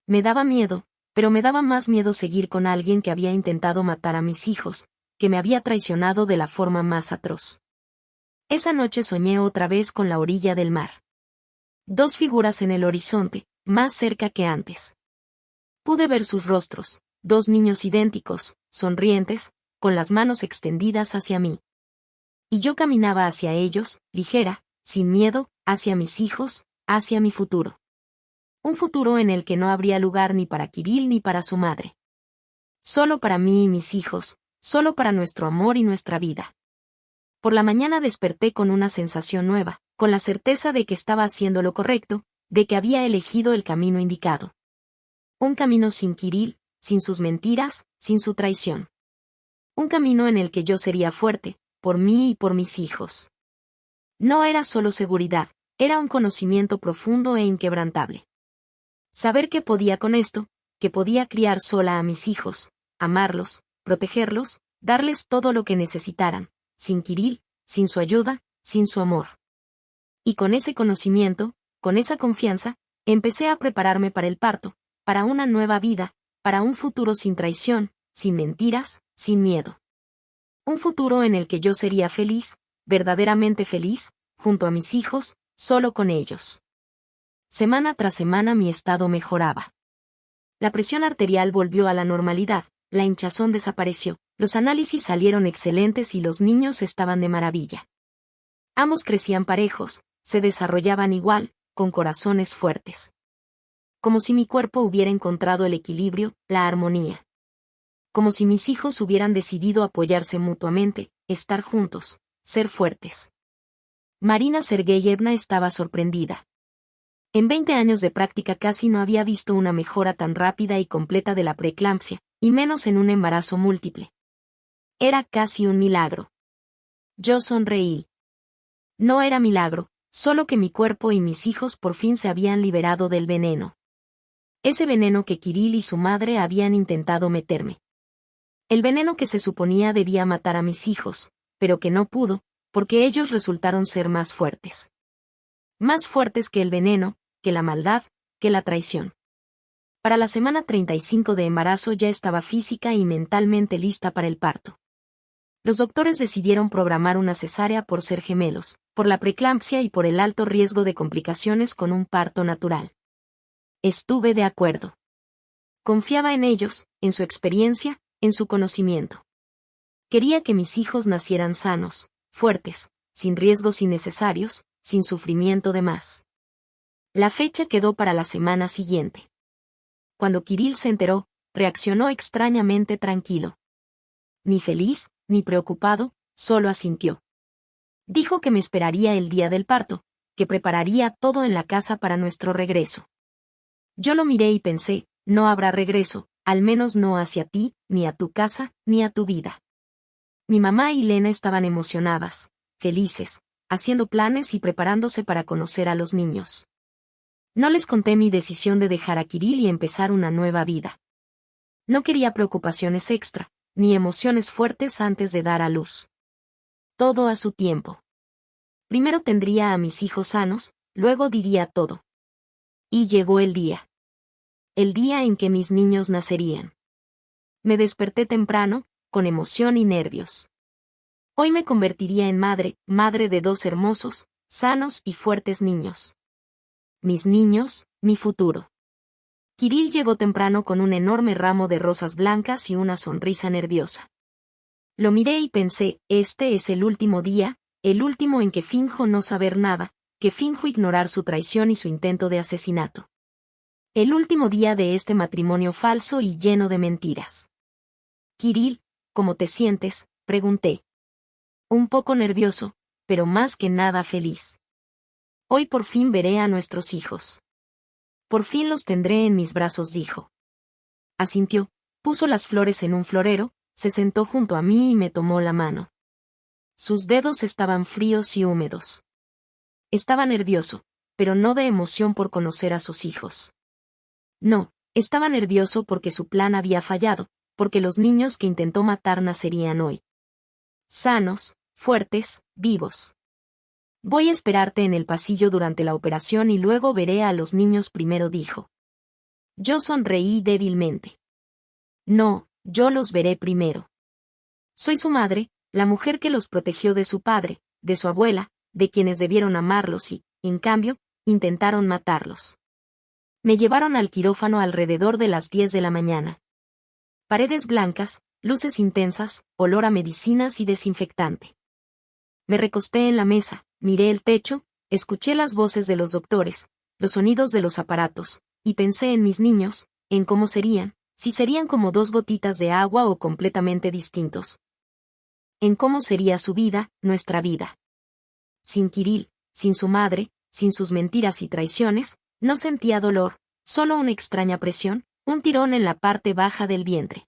Me daba miedo, pero me daba más miedo seguir con alguien que había intentado matar a mis hijos, que me había traicionado de la forma más atroz. Esa noche soñé otra vez con la orilla del mar. 2 figuras en el horizonte, más cerca que antes. Pude ver sus rostros, 2 niños idénticos, sonrientes, con las manos extendidas hacia mí. Y yo caminaba hacia ellos, ligera, sin miedo, hacia mis hijos, hacia mi futuro. Un futuro en el que no habría lugar ni para Kirill ni para su madre. Solo para mí y mis hijos, solo para nuestro amor y nuestra vida. Por la mañana desperté con una sensación nueva, con la certeza de que estaba haciendo lo correcto, de que había elegido el camino indicado. Un camino sin Kirill, sin sus mentiras, sin su traición. Un camino en el que yo sería fuerte, por mí y por mis hijos. No era solo seguridad, era un conocimiento profundo e inquebrantable. Saber que podía con esto, que podía criar sola a mis hijos, amarlos, protegerlos, darles todo lo que necesitaran, sin Kirill, sin su ayuda, sin su amor. Y con ese conocimiento, con esa confianza, empecé a prepararme para el parto, para una nueva vida, para un futuro sin traición, sin mentiras, sin miedo. Un futuro en el que yo sería feliz, verdaderamente feliz, junto a mis hijos, solo con ellos. Semana tras semana mi estado mejoraba. La presión arterial volvió a la normalidad, la hinchazón desapareció, los análisis salieron excelentes y los niños estaban de maravilla. Ambos crecían parejos, se desarrollaban igual, con corazones fuertes. Como si mi cuerpo hubiera encontrado el equilibrio, la armonía. Como si mis hijos hubieran decidido apoyarse mutuamente, estar juntos, ser fuertes. Marina Sergeyevna estaba sorprendida. En 20 años de práctica casi no había visto una mejora tan rápida y completa de la preeclampsia, y menos en un embarazo múltiple. Era casi un milagro. Yo sonreí. No era milagro, solo que mi cuerpo y mis hijos por fin se habían liberado del veneno. Ese veneno que Kirill y su madre habían intentado meterme. El veneno que se suponía debía matar a mis hijos, pero que no pudo, porque ellos resultaron ser más fuertes. Más fuertes que el veneno, que la maldad, que la traición. Para la semana 35 de embarazo ya estaba física y mentalmente lista para el parto. Los doctores decidieron programar una cesárea por ser gemelos, por la preeclampsia y por el alto riesgo de complicaciones con un parto natural. Estuve de acuerdo. Confiaba en ellos, en su experiencia, en su conocimiento. Quería que mis hijos nacieran sanos, fuertes, sin riesgos innecesarios, sin sufrimiento de más. La fecha quedó para la semana siguiente. Cuando Kirill se enteró, reaccionó extrañamente tranquilo. Ni feliz, ni preocupado, solo asintió. Dijo que me esperaría el día del parto, que prepararía todo en la casa para nuestro regreso. Yo lo miré y pensé, no habrá regreso, al menos no hacia ti, ni a tu casa, ni a tu vida. Mi mamá y Lena estaban emocionadas, felices, haciendo planes y preparándose para conocer a los niños. No les conté mi decisión de dejar a Kirill y empezar una nueva vida. No quería preocupaciones extra, ni emociones fuertes antes de dar a luz. Todo a su tiempo. Primero tendría a mis hijos sanos, luego diría todo. Y llegó el día. El día en que mis niños nacerían. Me desperté temprano, con emoción y nervios. Hoy me convertiría en madre, madre de dos hermosos, sanos y fuertes niños. Mis niños, mi futuro. Kirill llegó temprano con un enorme ramo de rosas blancas y una sonrisa nerviosa. Lo miré y pensé, este es el último día, el último en que finjo no saber nada, que finjo ignorar su traición y su intento de asesinato. El último día de este matrimonio falso y lleno de mentiras. Kirill, ¿cómo te sientes?, pregunté. Un poco nervioso, pero más que nada feliz. Hoy por fin veré a nuestros hijos. Por fin los tendré en mis brazos, dijo. Asintió, puso las flores en un florero, se sentó junto a mí y me tomó la mano. Sus dedos estaban fríos y húmedos. Estaba nervioso, pero no de emoción por conocer a sus hijos. No, estaba nervioso porque su plan había fallado, porque los niños que intentó matar nacerían hoy. Sanos, fuertes, vivos. Voy a esperarte en el pasillo durante la operación y luego veré a los niños primero, dijo. Yo sonreí débilmente. No, yo los veré primero. Soy su madre, la mujer que los protegió de su padre, de su abuela, de quienes debieron amarlos y, en cambio, intentaron matarlos. Me llevaron al quirófano alrededor de las 10 de la mañana. Paredes blancas, luces intensas, olor a medicinas y desinfectante. Me recosté en la mesa, miré el techo, escuché las voces de los doctores, los sonidos de los aparatos, y pensé en mis niños, en cómo serían, si serían como dos gotitas de agua o completamente distintos. En cómo sería su vida, nuestra vida. Sin Kirill, sin su madre, sin sus mentiras y traiciones, no sentía dolor, solo una extraña presión, un tirón en la parte baja del vientre.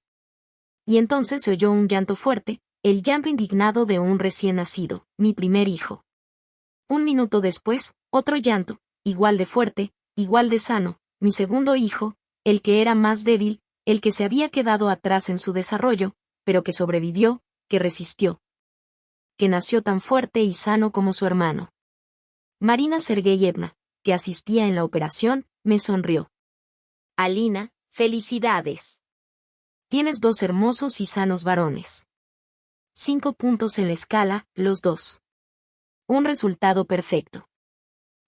Y entonces se oyó un llanto fuerte, el llanto indignado de un recién nacido, mi primer hijo. Un minuto después, otro llanto, igual de fuerte, igual de sano, mi segundo hijo, el que era más débil, el que se había quedado atrás en su desarrollo, pero que sobrevivió, que resistió. Que nació tan fuerte y sano como su hermano. Marina Sergeyevna, que asistía en la operación, me sonrió. Alina, felicidades. Tienes dos hermosos y sanos varones. 5 puntos en la escala, los dos. Un resultado perfecto.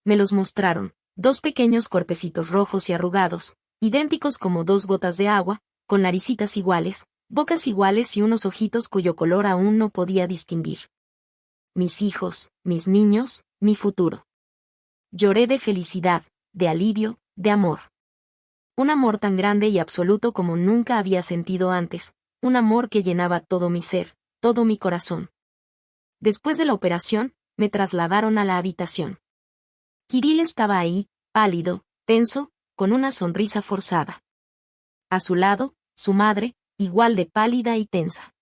Me los mostraron, dos pequeños cuerpecitos rojos y arrugados, idénticos como dos gotas de agua, con naricitas iguales, bocas iguales y unos ojitos cuyo color aún no podía distinguir. Mis hijos, mis niños, mi futuro. Lloré de felicidad, de alivio, de amor. Un amor tan grande y absoluto como nunca había sentido antes, un amor que llenaba todo mi ser, todo mi corazón. Después de la operación, me trasladaron a la habitación. Kirill estaba ahí, pálido, tenso, con una sonrisa forzada. A su lado, su madre, igual de pálida y tensa.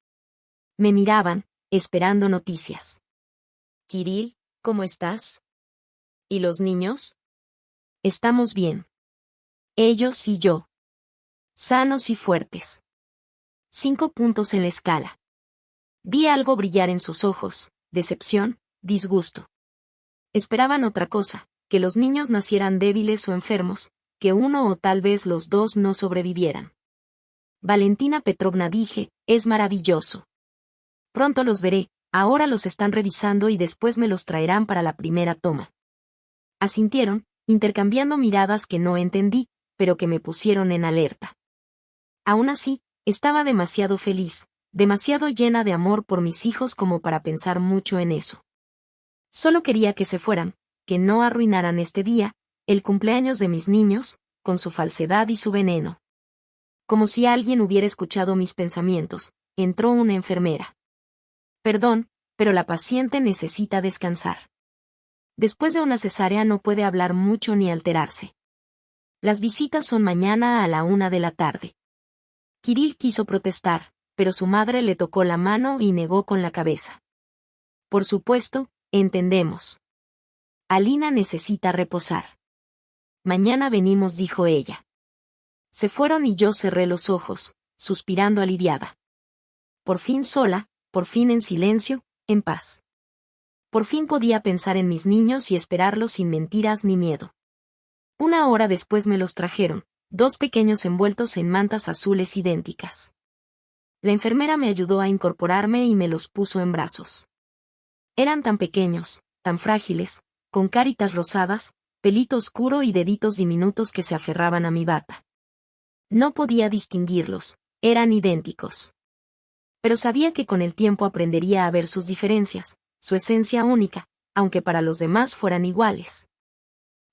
Me miraban, esperando noticias. Kirill, ¿cómo estás? ¿Y los niños? Estamos bien. Ellos y yo. Sanos y fuertes. 5 puntos en la escala. Vi algo brillar en sus ojos, decepción, disgusto. Esperaban otra cosa, que los niños nacieran débiles o enfermos, que uno o tal vez los dos no sobrevivieran. Valentina Petrovna, dije, es maravilloso. Pronto los veré, ahora los están revisando y después me los traerán para la primera toma. Asintieron, intercambiando miradas que no entendí, pero que me pusieron en alerta. Aún así, estaba demasiado feliz, demasiado llena de amor por mis hijos como para pensar mucho en eso. Solo quería que se fueran, que no arruinaran este día, el cumpleaños de mis niños, con su falsedad y su veneno. Como si alguien hubiera escuchado mis pensamientos, entró una enfermera. Perdón, pero la paciente necesita descansar. Después de una cesárea no puede hablar mucho ni alterarse. Las visitas son mañana a la 1 de la tarde. Kirill quiso protestar, pero su madre le tocó la mano y negó con la cabeza. Por supuesto, entendemos. Alina necesita reposar. Mañana venimos, dijo ella. Se fueron y yo cerré los ojos, suspirando aliviada. Por fin sola, por fin en silencio, en paz. Por fin podía pensar en mis niños y esperarlos sin mentiras ni miedo. 1 hora después me los trajeron, 2 pequeños envueltos en mantas azules idénticas. La enfermera me ayudó a incorporarme y me los puso en brazos. Eran tan pequeños, tan frágiles, con caritas rosadas, pelito oscuro y deditos diminutos que se aferraban a mi bata. No podía distinguirlos, eran idénticos. Pero sabía que con el tiempo aprendería a ver sus diferencias, su esencia única, aunque para los demás fueran iguales.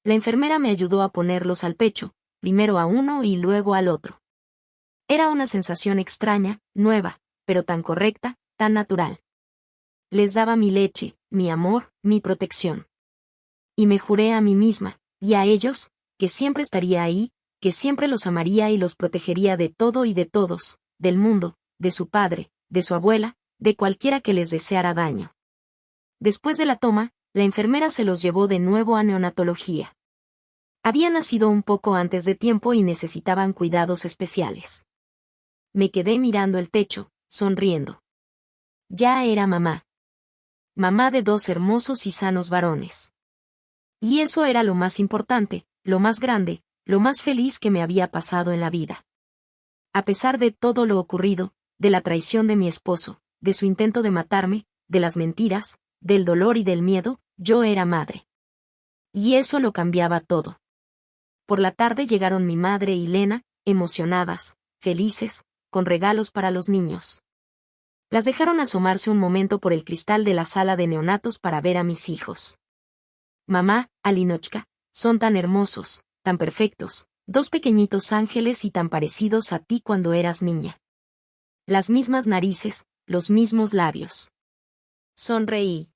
La enfermera me ayudó a ponerlos al pecho, primero a uno y luego al otro. Era una sensación extraña, nueva, pero tan correcta, tan natural. Les daba mi leche, mi amor, mi protección. Y me juré a mí misma, y a ellos, que siempre estaría ahí, que siempre los amaría y los protegería de todo y de todos, del mundo, de su padre, de su abuela, de cualquiera que les deseara daño. Después de la toma, la enfermera se los llevó de nuevo a neonatología. Habían nacido un poco antes de tiempo y necesitaban cuidados especiales. Me quedé mirando el techo, sonriendo. Ya era mamá. Mamá de 2 hermosos y sanos varones. Y eso era lo más importante, lo más grande, lo más feliz que me había pasado en la vida. A pesar de todo lo ocurrido, de la traición de mi esposo, de su intento de matarme, de las mentiras, del dolor y del miedo, yo era madre. Y eso lo cambiaba todo. Por la tarde llegaron mi madre y Lena, emocionadas, felices, con regalos para los niños. Las dejaron asomarse un momento por el cristal de la sala de neonatos para ver a mis hijos. Mamá, Alinochka, son tan hermosos, tan perfectos, 2 pequeñitos ángeles y tan parecidos a ti cuando eras niña. Las mismas narices, los mismos labios. Sonreí.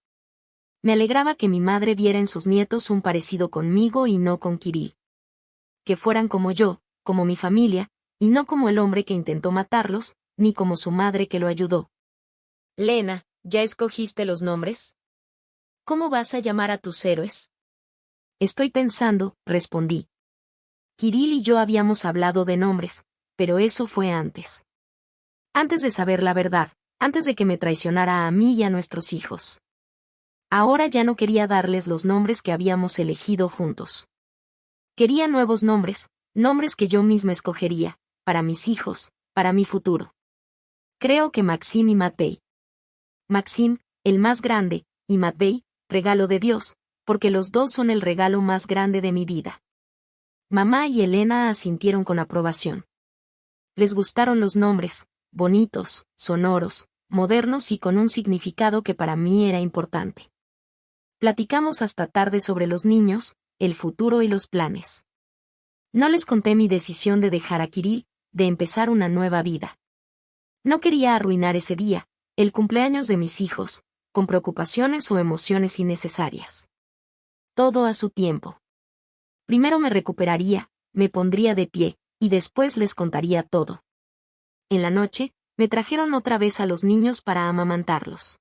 Me alegraba que mi madre viera en sus nietos un parecido conmigo y no con Kirill. Que fueran como yo, como mi familia, y no como el hombre que intentó matarlos, ni como su madre que lo ayudó. Lena, ¿ya escogiste los nombres? ¿Cómo vas a llamar a tus héroes? Estoy pensando, respondí. Kirill y yo habíamos hablado de nombres, pero eso fue antes. Antes de saber la verdad, antes de que me traicionara a mí y a nuestros hijos. Ahora ya no quería darles los nombres que habíamos elegido juntos. Quería nuevos nombres, nombres que yo misma escogería, para mis hijos, para mi futuro. Creo que Maxim y Matvey. Maxim, el más grande, y Matvey, regalo de Dios, porque los 2 son el regalo más grande de mi vida. Mamá y Elena asintieron con aprobación. Les gustaron los nombres, bonitos, sonoros, modernos y con un significado que para mí era importante. Platicamos hasta tarde sobre los niños, el futuro y los planes. No les conté mi decisión de dejar a Kirill, de empezar una nueva vida. No quería arruinar ese día, el cumpleaños de mis hijos, con preocupaciones o emociones innecesarias. Todo a su tiempo. Primero me recuperaría, me pondría de pie, y después les contaría todo. En la noche, me trajeron otra vez a los niños para amamantarlos.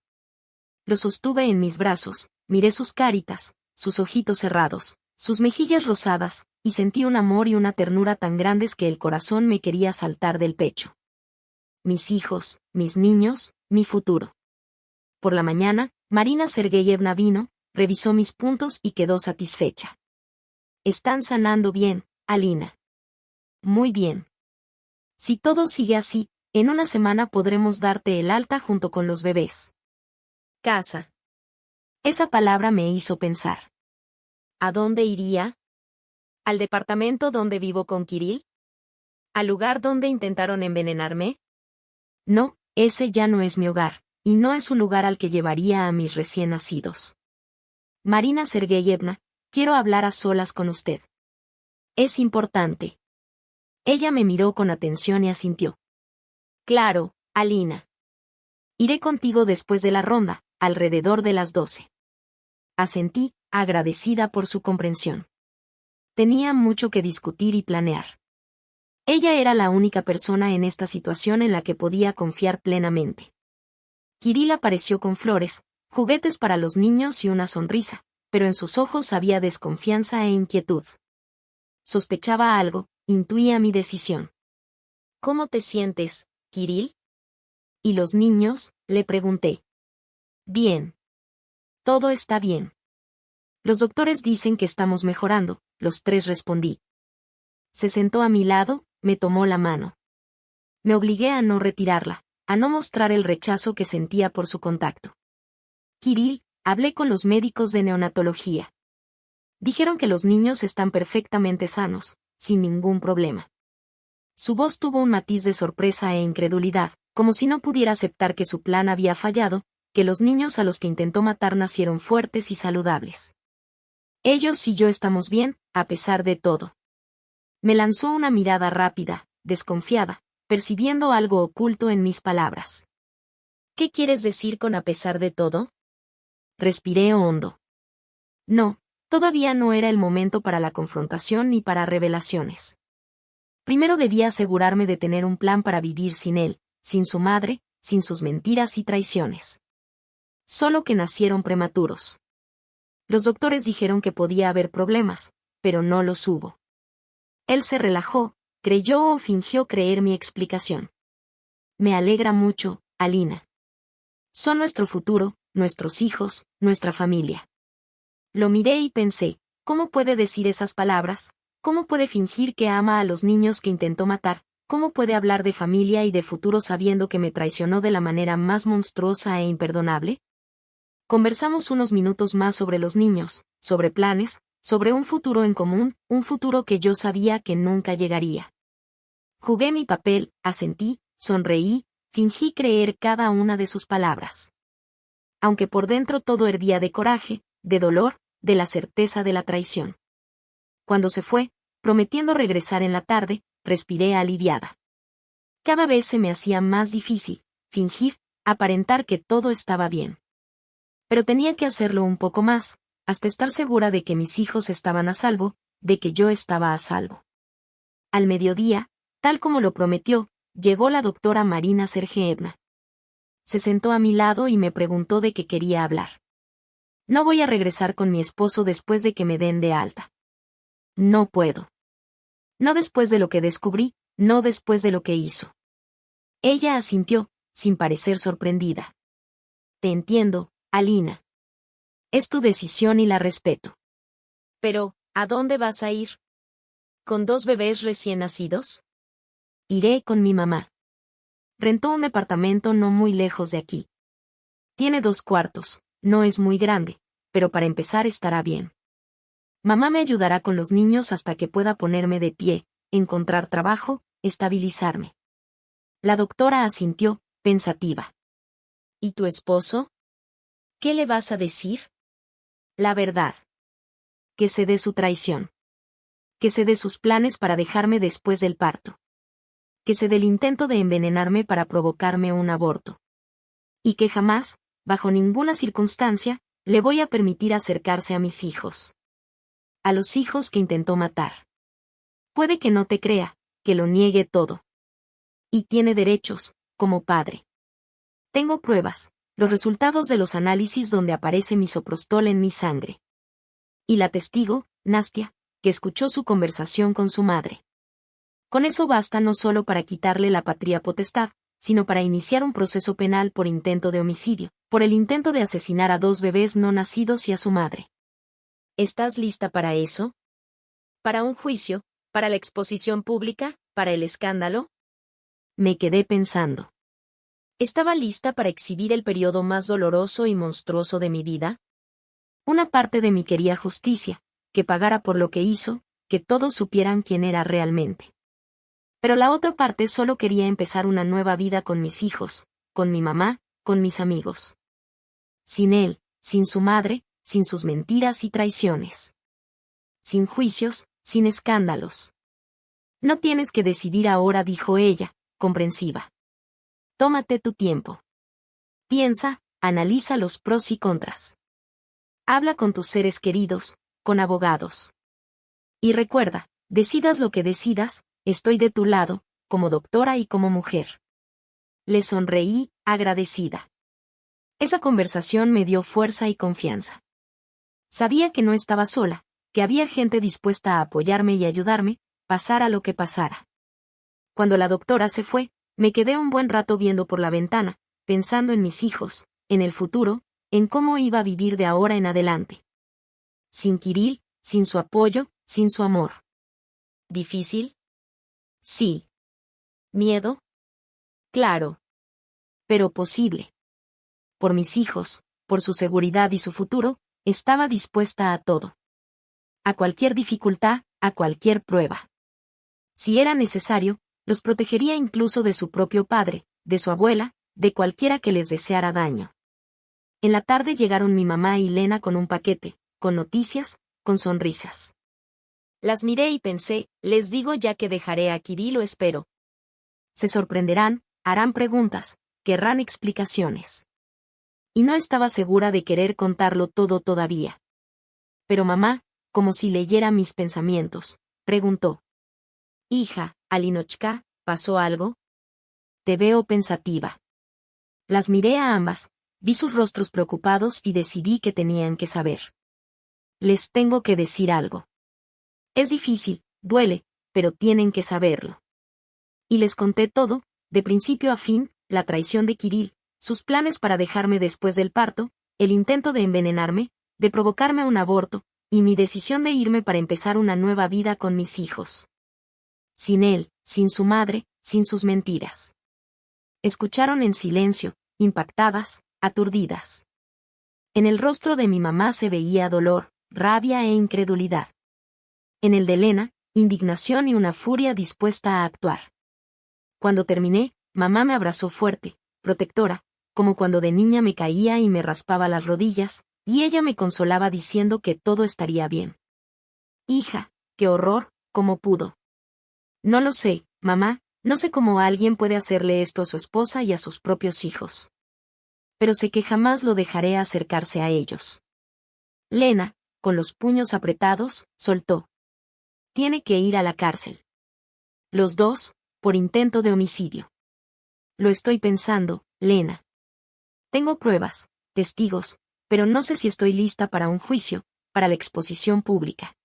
Lo sostuve en mis brazos, miré sus caritas, sus ojitos cerrados, sus mejillas rosadas, y sentí un amor y una ternura tan grandes que el corazón me quería saltar del pecho. Mis hijos, mis niños, mi futuro. Por la mañana, Marina Sergeyevna vino, revisó mis puntos y quedó satisfecha. Están sanando bien, Alina. Muy bien. Si todo sigue así, en una semana podremos darte el alta junto con los bebés. Casa. Esa palabra me hizo pensar. ¿A dónde iría? ¿Al departamento donde vivo con Kirill? ¿Al lugar donde intentaron envenenarme? No, ese ya no es mi hogar, y no es un lugar al que llevaría a mis recién nacidos. Marina Sergeyevna, quiero hablar a solas con usted. Es importante. Ella me miró con atención y asintió. Claro, Alina. Iré contigo después de la ronda, alrededor de las 12. Asentí, agradecida por su comprensión. Tenía mucho que discutir y planear. Ella era la única persona en esta situación en la que podía confiar plenamente. Kirill apareció con flores, juguetes para los niños y una sonrisa, pero en sus ojos había desconfianza e inquietud. Sospechaba algo, intuía mi decisión. ¿Cómo te sientes, Kirill? ¿Y los niños?, le pregunté. Bien. Todo está bien. Los doctores dicen que estamos mejorando, los tres respondí. Se sentó a mi lado, me tomó la mano. Me obligué a no retirarla, a no mostrar el rechazo que sentía por su contacto. Kirill, hablé con los médicos de neonatología. Dijeron que los niños están perfectamente sanos, sin ningún problema. Su voz tuvo un matiz de sorpresa e incredulidad, como si no pudiera aceptar que su plan había fallado, que los niños a los que intentó matar nacieron fuertes y saludables. Ellos y yo estamos bien, a pesar de todo. Me lanzó una mirada rápida, desconfiada, percibiendo algo oculto en mis palabras. ¿Qué quieres decir con a pesar de todo? Respiré hondo. No, todavía no era el momento para la confrontación ni para revelaciones. Primero debía asegurarme de tener un plan para vivir sin él, sin su madre, sin sus mentiras y traiciones. Solo que nacieron prematuros. Los doctores dijeron que podía haber problemas, pero no los hubo. Él se relajó, creyó o fingió creer mi explicación. Me alegra mucho, Alina. Son nuestro futuro, nuestros hijos, nuestra familia. Lo miré y pensé, ¿cómo puede decir esas palabras? ¿Cómo puede fingir que ama a los niños que intentó matar? ¿Cómo puede hablar de familia y de futuro sabiendo que me traicionó de la manera más monstruosa e imperdonable? Conversamos unos minutos más sobre los niños, sobre planes, sobre un futuro en común, un futuro que yo sabía que nunca llegaría. Jugué mi papel, asentí, sonreí, fingí creer cada una de sus palabras. Aunque por dentro todo hervía de coraje, de dolor, de la certeza de la traición. Cuando se fue, prometiendo regresar en la tarde, respiré aliviada. Cada vez se me hacía más difícil, fingir, aparentar que todo estaba bien. Pero tenía que hacerlo un poco más, hasta estar segura de que mis hijos estaban a salvo, de que yo estaba a salvo. Al mediodía, tal como lo prometió, llegó la doctora Marina Sergeyevna. Se sentó a mi lado y me preguntó de qué quería hablar. No voy a regresar con mi esposo después de que me den de alta. No puedo. No después de lo que descubrí, no después de lo que hizo. Ella asintió, sin parecer sorprendida. Te entiendo, Alina. Es tu decisión y la respeto. Pero, ¿a dónde vas a ir? ¿Con 2 bebés recién nacidos? Iré con mi mamá. Rentó un departamento no muy lejos de aquí. Tiene 2 cuartos, no es muy grande, pero para empezar estará bien. Mamá me ayudará con los niños hasta que pueda ponerme de pie, encontrar trabajo, estabilizarme. La doctora asintió, pensativa. ¿Y tu esposo? ¿Qué le vas a decir? La verdad. Que se dé su traición. Que se dé sus planes para dejarme después del parto. Que se dé el intento de envenenarme para provocarme un aborto. Y que jamás, bajo ninguna circunstancia, le voy a permitir acercarse a mis hijos. A los hijos que intentó matar. Puede que no te crea, que lo niegue todo. Y tiene derechos, como padre. Tengo pruebas, Los resultados de los análisis donde aparece misoprostol en mi sangre. Y la testigo, Nastia, que escuchó su conversación con su madre. Con eso basta no solo para quitarle la patria potestad, sino para iniciar un proceso penal por intento de homicidio, por el intento de asesinar a 2 bebés no nacidos y a su madre. ¿Estás lista para eso? ¿Para un juicio? ¿Para la exposición pública? ¿Para el escándalo? Me quedé pensando. ¿Estaba lista para exhibir el periodo más doloroso y monstruoso de mi vida? Una parte de mí quería justicia, que pagara por lo que hizo, que todos supieran quién era realmente. Pero la otra parte solo quería empezar una nueva vida con mis hijos, con mi mamá, con mis amigos. Sin él, sin su madre, sin sus mentiras y traiciones. Sin juicios, sin escándalos. No tienes que decidir ahora, dijo ella, comprensiva. Tómate tu tiempo. Piensa, analiza los pros y contras. Habla con tus seres queridos, con abogados. Y recuerda, decidas lo que decidas, estoy de tu lado, como doctora y como mujer. Le sonreí, agradecida. Esa conversación me dio fuerza y confianza. Sabía que no estaba sola, que había gente dispuesta a apoyarme y ayudarme, pasara lo que pasara. Cuando la doctora se fue, me quedé un buen rato viendo por la ventana, pensando en mis hijos, en el futuro, en cómo iba a vivir de ahora en adelante. Sin Kirill, sin su apoyo, sin su amor. ¿Difícil? Sí. ¿Miedo? Claro. Pero posible. Por mis hijos, por su seguridad y su futuro, estaba dispuesta a todo. A cualquier dificultad, a cualquier prueba. Si era necesario, los protegería incluso de su propio padre, de su abuela, de cualquiera que les deseara daño. En la tarde llegaron mi mamá y Lena con un paquete, con noticias, con sonrisas. Las miré y pensé, les digo ya que dejaré a Kirill o espero. Se sorprenderán, harán preguntas, querrán explicaciones. Y no estaba segura de querer contarlo todo todavía. Pero mamá, como si leyera mis pensamientos, preguntó. Hija, Alinochka, ¿pasó algo? Te veo pensativa. Las miré a ambas, vi sus rostros preocupados y decidí que tenían que saber. Les tengo que decir algo. Es difícil, duele, pero tienen que saberlo. Y les conté todo, de principio a fin, la traición de Kirill, sus planes para dejarme después del parto, el intento de envenenarme, de provocarme un aborto, y mi decisión de irme para empezar una nueva vida con mis hijos. Sin él, sin su madre, sin sus mentiras. Escucharon en silencio, impactadas, aturdidas. En el rostro de mi mamá se veía dolor, rabia e incredulidad. En el de Lena, indignación y una furia dispuesta a actuar. Cuando terminé, mamá me abrazó fuerte, protectora, como cuando de niña me caía y me raspaba las rodillas, y ella me consolaba diciendo que todo estaría bien. Hija, qué horror, ¿cómo pudo? No lo sé, mamá, no sé cómo alguien puede hacerle esto a su esposa y a sus propios hijos. Pero sé que jamás lo dejaré acercarse a ellos. Lena, con los puños apretados, soltó. Tiene que ir a la cárcel. Los dos, por intento de homicidio. Lo estoy pensando, Lena. Tengo pruebas, testigos, pero no sé si estoy lista para un juicio, para la exposición pública.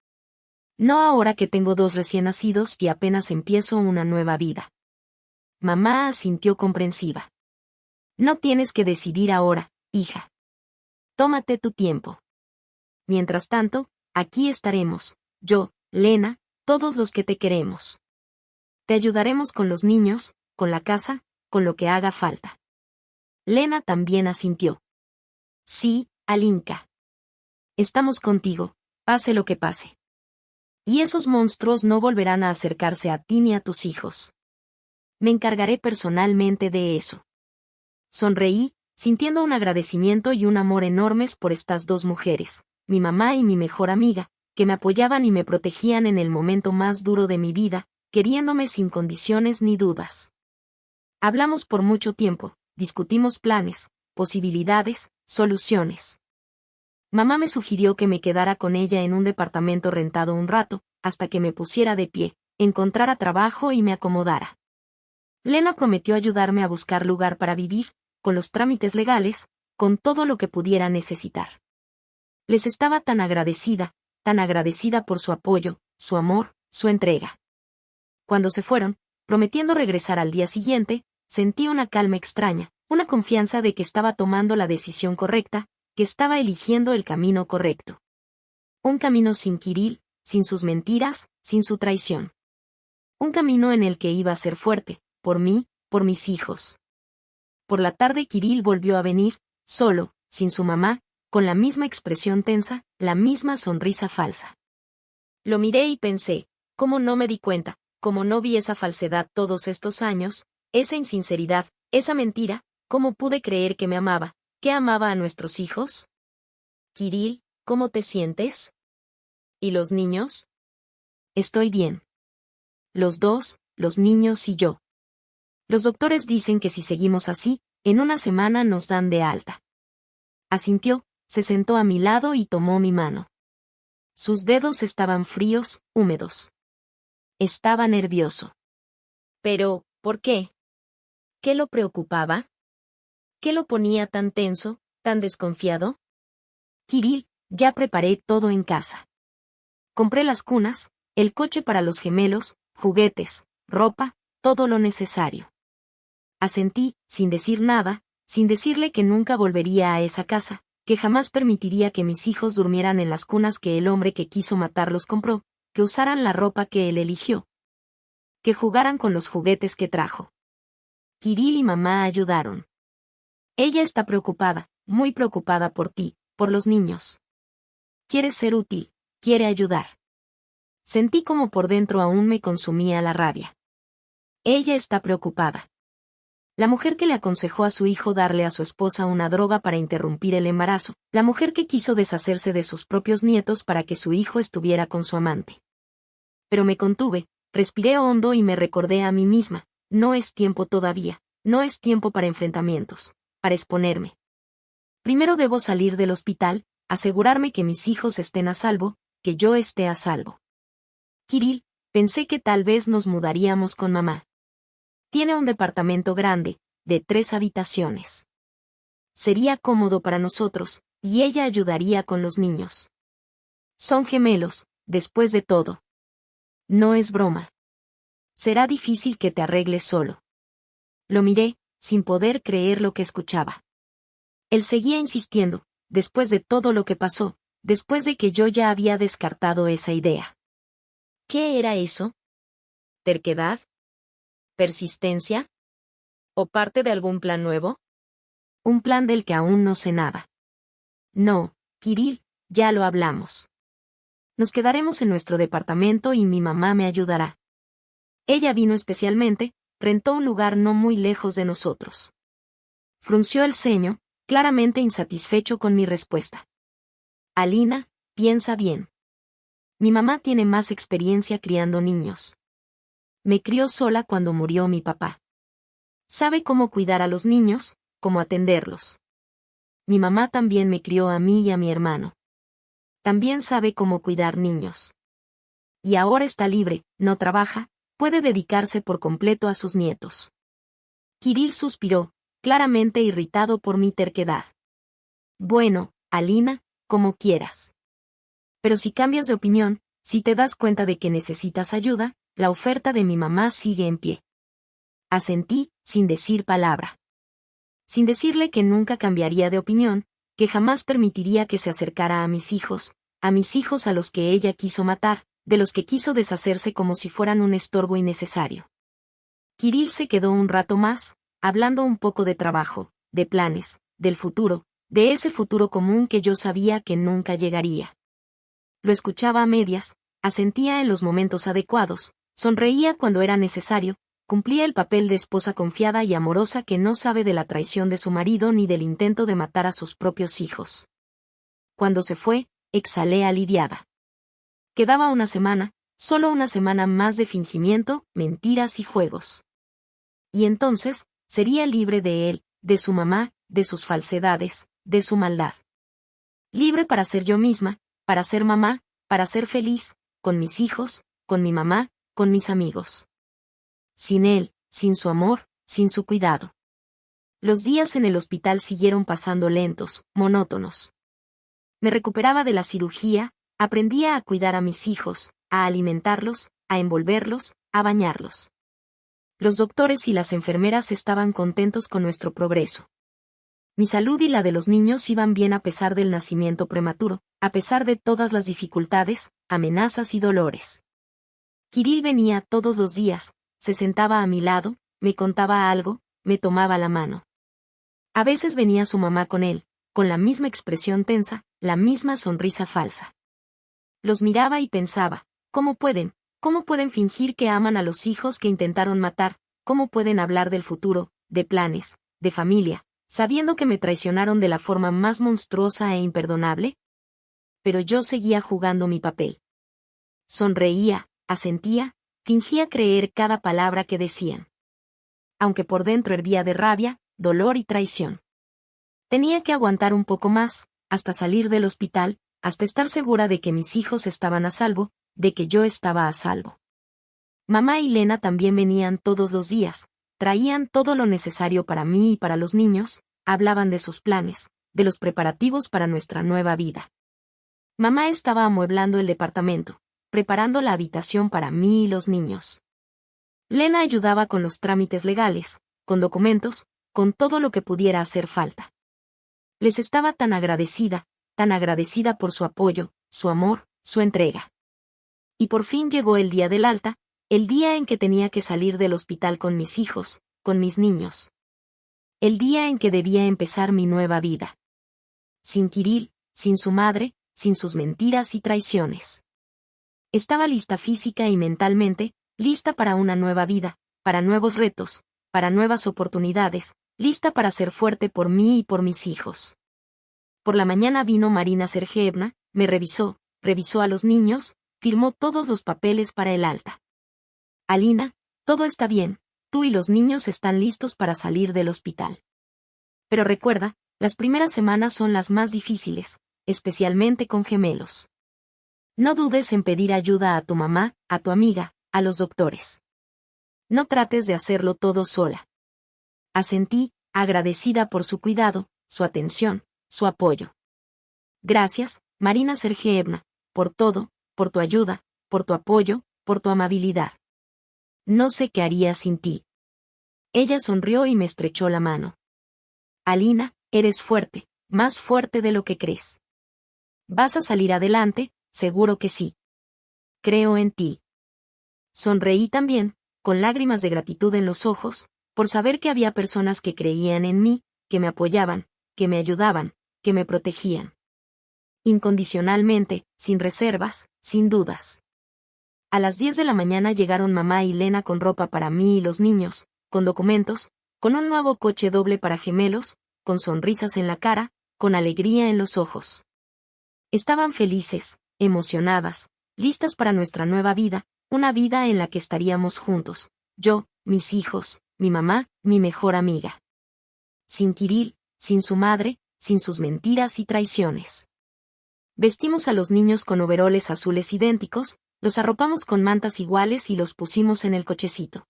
No ahora que tengo 2 recién nacidos y apenas empiezo una nueva vida. Mamá asintió comprensiva. No tienes que decidir ahora, hija. Tómate tu tiempo. Mientras tanto, aquí estaremos, yo, Lena, todos los que te queremos. Te ayudaremos con los niños, con la casa, con lo que haga falta. Lena también asintió. Sí, Alinka. Estamos contigo, pase lo que pase. Y esos monstruos no volverán a acercarse a ti ni a tus hijos. Me encargaré personalmente de eso. Sonreí, sintiendo un agradecimiento y un amor enormes por estas 2 mujeres, mi mamá y mi mejor amiga, que me apoyaban y me protegían en el momento más duro de mi vida, queriéndome sin condiciones ni dudas. Hablamos por mucho tiempo, discutimos planes, posibilidades, soluciones. Mamá me sugirió que me quedara con ella en un departamento rentado un rato, hasta que me pusiera de pie, encontrara trabajo y me acomodara. Lena prometió ayudarme a buscar lugar para vivir, con los trámites legales, con todo lo que pudiera necesitar. Les estaba tan agradecida por su apoyo, su amor, su entrega. Cuando se fueron, prometiendo regresar al día siguiente, sentí una calma extraña, una confianza de que estaba tomando la decisión correcta, que estaba eligiendo el camino correcto. Un camino sin Kirill, sin sus mentiras, sin su traición. Un camino en el que iba a ser fuerte, por mí, por mis hijos. Por la tarde Kirill volvió a venir, solo, sin su mamá, con la misma expresión tensa, la misma sonrisa falsa. Lo miré y pensé, ¿cómo no me di cuenta, cómo no vi esa falsedad todos estos años, esa insinceridad, esa mentira, cómo pude creer que me amaba, que amaba a nuestros hijos? Kirill, ¿cómo te sientes? ¿Y los niños? Estoy bien. Los dos, los niños y yo. Los doctores dicen que si seguimos así, en una semana nos dan de alta. Asintió, se sentó a mi lado y tomó mi mano. Sus dedos estaban fríos, húmedos. Estaba nervioso. Pero, ¿por qué? ¿Qué lo preocupaba? ¿Qué lo ponía tan tenso, tan desconfiado? Kirill, ya preparé todo en casa. Compré las cunas, el coche para los gemelos, juguetes, ropa, todo lo necesario. Asentí, sin decir nada, sin decirle que nunca volvería a esa casa, que jamás permitiría que mis hijos durmieran en las cunas que el hombre que quiso matarlos compró, que usaran la ropa que él eligió, que jugaran con los juguetes que trajo. Kirill y mamá ayudaron. Ella está preocupada, muy preocupada por ti, por los niños. Quiere ser útil, quiere ayudar. Sentí como por dentro aún me consumía la rabia. Ella está preocupada. La mujer que le aconsejó a su hijo darle a su esposa una droga para interrumpir el embarazo, la mujer que quiso deshacerse de sus propios nietos para que su hijo estuviera con su amante. Pero me contuve, respiré hondo y me recordé a mí misma, no es tiempo todavía, no es tiempo para enfrentamientos, para exponerme. Primero debo salir del hospital, asegurarme que mis hijos estén a salvo, que yo esté a salvo. Kirill, pensé que tal vez nos mudaríamos con mamá. Tiene un departamento grande, de 3 habitaciones. Sería cómodo para nosotros, y ella ayudaría con los niños. Son gemelos, después de todo. No es broma. Será difícil que te arregles solo. Lo miré, sin poder creer lo que escuchaba. Él seguía insistiendo, después de todo lo que pasó, después de que yo ya había descartado esa idea. ¿Qué era eso? ¿Terquedad? ¿Persistencia? ¿O parte de algún plan nuevo? Un plan del que aún no sé nada. No, Kirill, ya lo hablamos. Nos quedaremos en nuestro departamento y mi mamá me ayudará. Ella vino especialmente, rentó un lugar no muy lejos de nosotros. Frunció el ceño, claramente insatisfecho con mi respuesta. Alina, piensa bien. Mi mamá tiene más experiencia criando niños. Me crió sola cuando murió mi papá. Sabe cómo cuidar a los niños, cómo atenderlos. Mi mamá también me crió a mí y a mi hermano. También sabe cómo cuidar niños. Y ahora está libre, no trabaja, puede dedicarse por completo a sus nietos. Kirill suspiró, claramente irritado por mi terquedad. Bueno, Alina, como quieras. Pero si cambias de opinión, si te das cuenta de que necesitas ayuda, la oferta de mi mamá sigue en pie. Asentí, sin decir palabra. Sin decirle que nunca cambiaría de opinión, que jamás permitiría que se acercara a mis hijos a los que ella quiso matar, de los que quiso deshacerse como si fueran un estorbo innecesario. Kirill se quedó un rato más, hablando un poco de trabajo, de planes, del futuro, de ese futuro común que yo sabía que nunca llegaría. Lo escuchaba a medias, asentía en los momentos adecuados, sonreía cuando era necesario, cumplía el papel de esposa confiada y amorosa que no sabe de la traición de su marido ni del intento de matar a sus propios hijos. Cuando se fue, exhalé aliviada. Quedaba una semana, solo una semana más de fingimiento, mentiras y juegos. Y entonces, sería libre de él, de su mamá, de sus falsedades, de su maldad. Libre para ser yo misma, para ser mamá, para ser feliz, con mis hijos, con mi mamá, con mis amigos. Sin él, sin su amor, sin su cuidado. Los días en el hospital siguieron pasando lentos, monótonos. Me recuperaba de la cirugía, aprendía a cuidar a mis hijos, a alimentarlos, a envolverlos, a bañarlos. Los doctores y las enfermeras estaban contentos con nuestro progreso. Mi salud y la de los niños iban bien a pesar del nacimiento prematuro, a pesar de todas las dificultades, amenazas y dolores. Kirill venía todos los días, se sentaba a mi lado, me contaba algo, me tomaba la mano. A veces venía su mamá con él, con la misma expresión tensa, la misma sonrisa falsa. Los miraba y pensaba, ¿cómo pueden fingir que aman a los hijos que intentaron matar? ¿Cómo pueden hablar del futuro, de planes, de familia, sabiendo que me traicionaron de la forma más monstruosa e imperdonable? Pero yo seguía jugando mi papel. Sonreía, asentía, fingía creer cada palabra que decían. Aunque por dentro hervía de rabia, dolor y traición. Tenía que aguantar un poco más, hasta salir del hospital, hasta estar segura de que mis hijos estaban a salvo, de que yo estaba a salvo. Mamá y Lena también venían todos los días, traían todo lo necesario para mí y para los niños, hablaban de sus planes, de los preparativos para nuestra nueva vida. Mamá estaba amueblando el departamento, preparando la habitación para mí y los niños. Lena ayudaba con los trámites legales, con documentos, con todo lo que pudiera hacer falta. Les estaba tan agradecida por su apoyo, su amor, su entrega. Y por fin llegó el día del alta, el día en que tenía que salir del hospital con mis hijos, con mis niños. El día en que debía empezar mi nueva vida. Sin Kirill, sin su madre, sin sus mentiras y traiciones. Estaba lista física y mentalmente, lista para una nueva vida, para nuevos retos, para nuevas oportunidades, lista para ser fuerte por mí y por mis hijos. Por la mañana vino Marina Sergeevna, me revisó a los niños, firmó todos los papeles para el alta. Alina, todo está bien, tú y los niños están listos para salir del hospital. Pero recuerda, las primeras semanas son las más difíciles, especialmente con gemelos. No dudes en pedir ayuda a tu mamá, a tu amiga, a los doctores. No trates de hacerlo todo sola. Asentí, agradecida por su cuidado, su atención, su apoyo. Gracias, Marina Sergeevna, por todo, por tu ayuda, por tu apoyo, por tu amabilidad. No sé qué haría sin ti. Ella sonrió y me estrechó la mano. Alina, eres fuerte, más fuerte de lo que crees. Vas a salir adelante, seguro que sí. Creo en ti. Sonreí también, con lágrimas de gratitud en los ojos, por saber que había personas que creían en mí, que me apoyaban, que me ayudaban, que me protegían. Incondicionalmente, sin reservas, sin dudas. A las 10 de la mañana llegaron mamá y Lena con ropa para mí y los niños, con documentos, con un nuevo coche doble para gemelos, con sonrisas en la cara, con alegría en los ojos. Estaban felices, emocionadas, listas para nuestra nueva vida, una vida en la que estaríamos juntos, yo, mis hijos, mi mamá, mi mejor amiga. Sin Kirill, sin su madre, sin sus mentiras y traiciones. Vestimos a los niños con overoles azules idénticos, los arropamos con mantas iguales y los pusimos en el cochecito.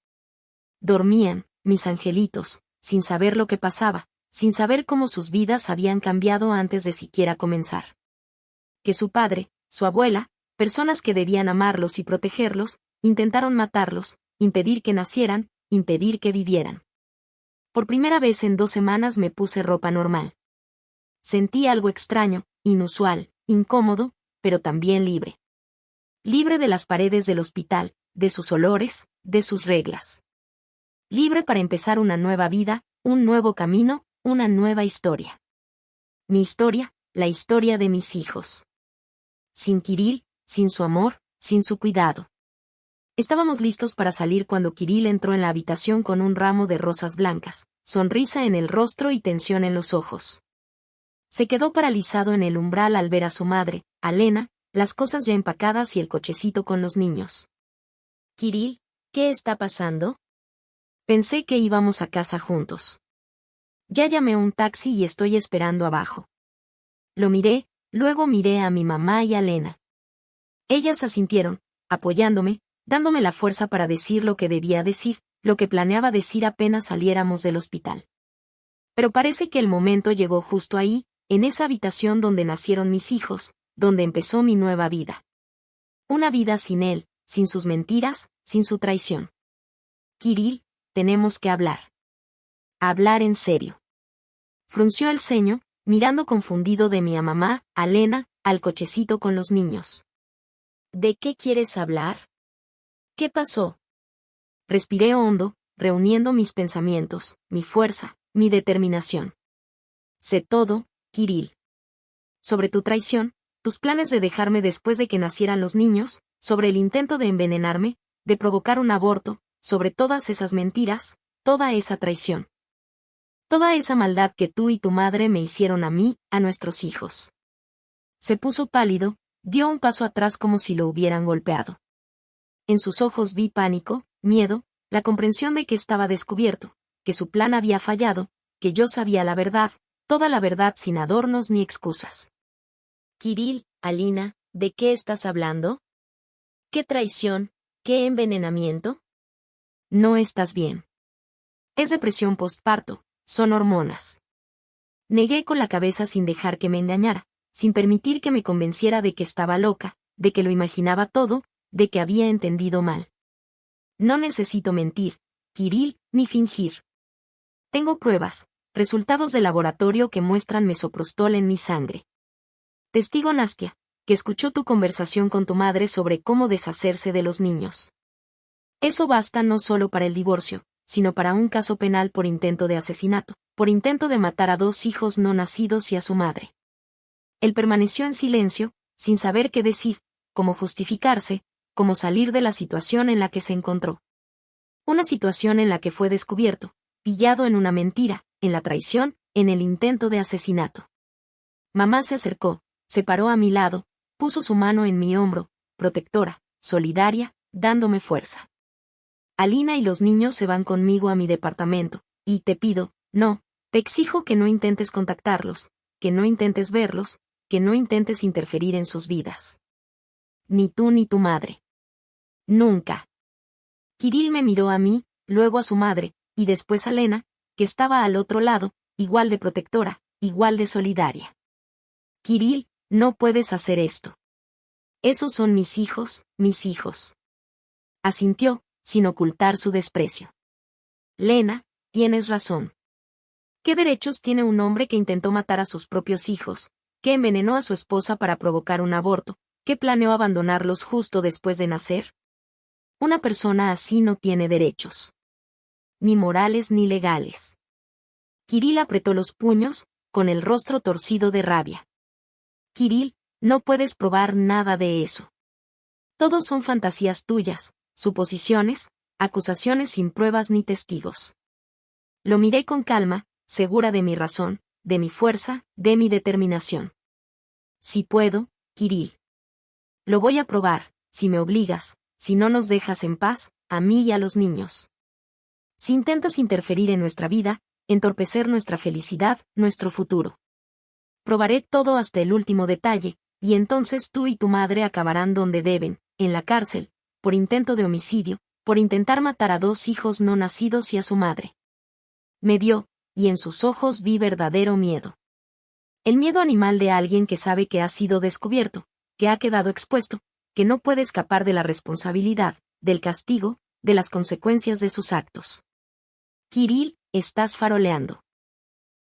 Dormían, mis angelitos, sin saber lo que pasaba, sin saber cómo sus vidas habían cambiado antes de siquiera comenzar. Que su padre, su abuela, personas que debían amarlos y protegerlos, intentaron matarlos, impedir que nacieran, impedir que vivieran. Por primera vez en 2 semanas me puse ropa normal. Sentí algo extraño, inusual, incómodo, pero también libre. Libre de las paredes del hospital, de sus olores, de sus reglas. Libre para empezar una nueva vida, un nuevo camino, una nueva historia. Mi historia, la historia de mis hijos. Sin Kirill, sin su amor, sin su cuidado. Estábamos listos para salir cuando Kirill entró en la habitación con un ramo de rosas blancas, sonrisa en el rostro y tensión en los ojos. Se quedó paralizado en el umbral al ver a su madre, a Lena, las cosas ya empacadas y el cochecito con los niños. Kirill, ¿qué está pasando? Pensé que íbamos a casa juntos. Ya llamé un taxi y estoy esperando abajo. Lo miré, luego miré a mi mamá y a Lena. Ellas asintieron, apoyándome, dándome la fuerza para decir lo que debía decir, lo que planeaba decir apenas saliéramos del hospital. Pero parece que el momento llegó justo ahí, en esa habitación donde nacieron mis hijos, donde empezó mi nueva vida. Una vida sin él, sin sus mentiras, sin su traición. Kirill, tenemos que hablar. Hablar en serio. Frunció el ceño, mirando confundido de mi mamá, a Lena, al cochecito con los niños. ¿De qué quieres hablar? ¿Qué pasó? Respiré hondo, reuniendo mis pensamientos, mi fuerza, mi determinación. Sé todo, Kirill. Sobre tu traición, tus planes de dejarme después de que nacieran los niños, sobre el intento de envenenarme, de provocar un aborto, sobre todas esas mentiras, toda esa traición. Toda esa maldad que tú y tu madre me hicieron a mí, a nuestros hijos. Se puso pálido, dio un paso atrás como si lo hubieran golpeado. En sus ojos vi pánico, miedo, la comprensión de que estaba descubierto, que su plan había fallado, que yo sabía la verdad, toda la verdad sin adornos ni excusas. Kirill, Alina, ¿de qué estás hablando? ¿Qué traición? ¿Qué envenenamiento? No estás bien. Es depresión postparto, son hormonas. Negué con la cabeza sin dejar que me engañara, sin permitir que me convenciera de que estaba loca, de que lo imaginaba todo, de que había entendido mal. No necesito mentir, Kirill, ni fingir. Tengo pruebas, resultados de laboratorio que muestran mesoprostol en mi sangre. Testigo Nastia, que escuchó tu conversación con tu madre sobre cómo deshacerse de los niños. Eso basta no solo para el divorcio, sino para un caso penal por intento de asesinato, por intento de matar a 2 hijos no nacidos y a su madre. Él permaneció en silencio, sin saber qué decir, cómo justificarse, cómo salir de la situación en la que se encontró. Una situación en la que fue descubierto, pillado en una mentira, en la traición, en el intento de asesinato. Mamá se acercó, se paró a mi lado, puso su mano en mi hombro, protectora, solidaria, dándome fuerza. Alina y los niños se van conmigo a mi departamento, y te pido, no, te exijo que no intentes contactarlos, que no intentes verlos, que no intentes interferir en sus vidas. Ni tú ni tu madre. Nunca. Kirill me miró a mí, luego a su madre, y después a Lena, que estaba al otro lado, igual de protectora, igual de solidaria. Kirill, no puedes hacer esto. Esos son mis hijos, mis hijos. Asintió, sin ocultar su desprecio. Lena, tienes razón. ¿Qué derechos tiene un hombre que intentó matar a sus propios hijos, que envenenó a su esposa para provocar un aborto, que planeó abandonarlos justo después de nacer? Una persona así no tiene derechos. Ni morales ni legales. Kirill apretó los puños, con el rostro torcido de rabia. Kirill, no puedes probar nada de eso. Todos son fantasías tuyas, suposiciones, acusaciones sin pruebas ni testigos. Lo miré con calma, segura de mi razón, de mi fuerza, de mi determinación. Si puedo, Kirill. Lo voy a probar, si me obligas, si no nos dejas en paz, a mí y a los niños. Si intentas interferir en nuestra vida, entorpecer nuestra felicidad, nuestro futuro. Probaré todo hasta el último detalle, y entonces tú y tu madre acabarán donde deben, en la cárcel, por intento de homicidio, por intentar matar a 2 hijos no nacidos y a su madre. Me vio, y en sus ojos vi verdadero miedo. El miedo animal de alguien que sabe que ha sido descubierto, que ha quedado expuesto, que no puede escapar de la responsabilidad, del castigo, de las consecuencias de sus actos. Kirill, estás faroleando.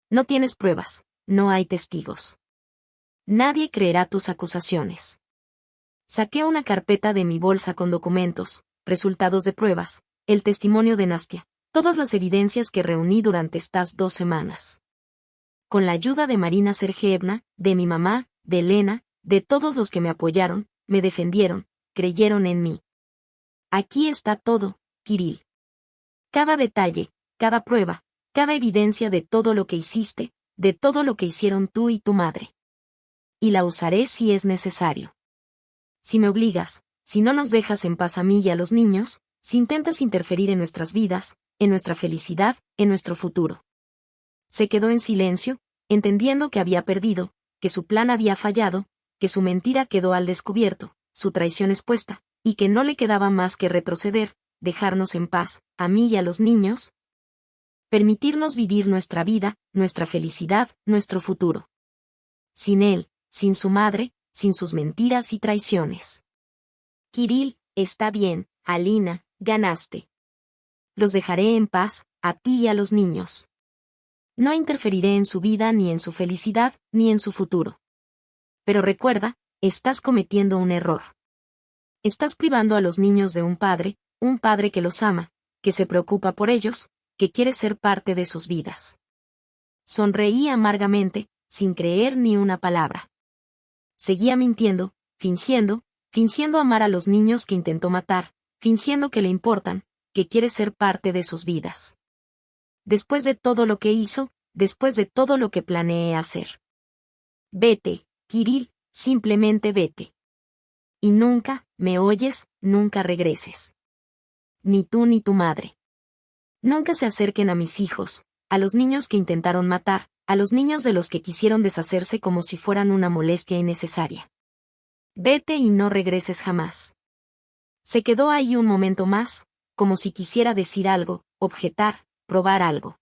No tienes pruebas, no hay testigos. Nadie creerá tus acusaciones. Saqué una carpeta de mi bolsa con documentos, resultados de pruebas, el testimonio de Nastia, todas las evidencias que reuní durante estas 2 semanas. Con la ayuda de Marina Sergeyevna, de mi mamá, de Elena, de todos los que me apoyaron, me defendieron, creyeron en mí. Aquí está todo, Kirill. Cada detalle, cada prueba, cada evidencia de todo lo que hiciste, de todo lo que hicieron tú y tu madre. Y la usaré si es necesario. Si me obligas, si no nos dejas en paz a mí y a los niños, si intentas interferir en nuestras vidas, en nuestra felicidad, en nuestro futuro. Se quedó en silencio, entendiendo que había perdido, que su plan había fallado, que su mentira quedó al descubierto, su traición expuesta, y que no le quedaba más que retroceder, dejarnos en paz, a mí y a los niños. Permitirnos vivir nuestra vida, nuestra felicidad, nuestro futuro. Sin él, sin su madre, sin sus mentiras y traiciones. Kirill, está bien, Alina, ganaste. Los dejaré en paz, a ti y a los niños. No interferiré en su vida ni en su felicidad, ni en su futuro. Pero recuerda, estás cometiendo un error. Estás privando a los niños de un padre que los ama, que se preocupa por ellos, que quiere ser parte de sus vidas. Sonreí amargamente, sin creer ni una palabra. Seguía mintiendo, fingiendo amar a los niños que intentó matar, fingiendo que le importan, que quiere ser parte de sus vidas. Después de todo lo que hizo, después de todo lo que planeé hacer. Vete, Kirill, simplemente vete. Y nunca, ¿me oyes?, nunca regreses. Ni tú ni tu madre. Nunca se acerquen a mis hijos, a los niños que intentaron matar, a los niños de los que quisieron deshacerse como si fueran una molestia innecesaria. Vete y no regreses jamás. Se quedó ahí un momento más, como si quisiera decir algo, objetar, probar algo.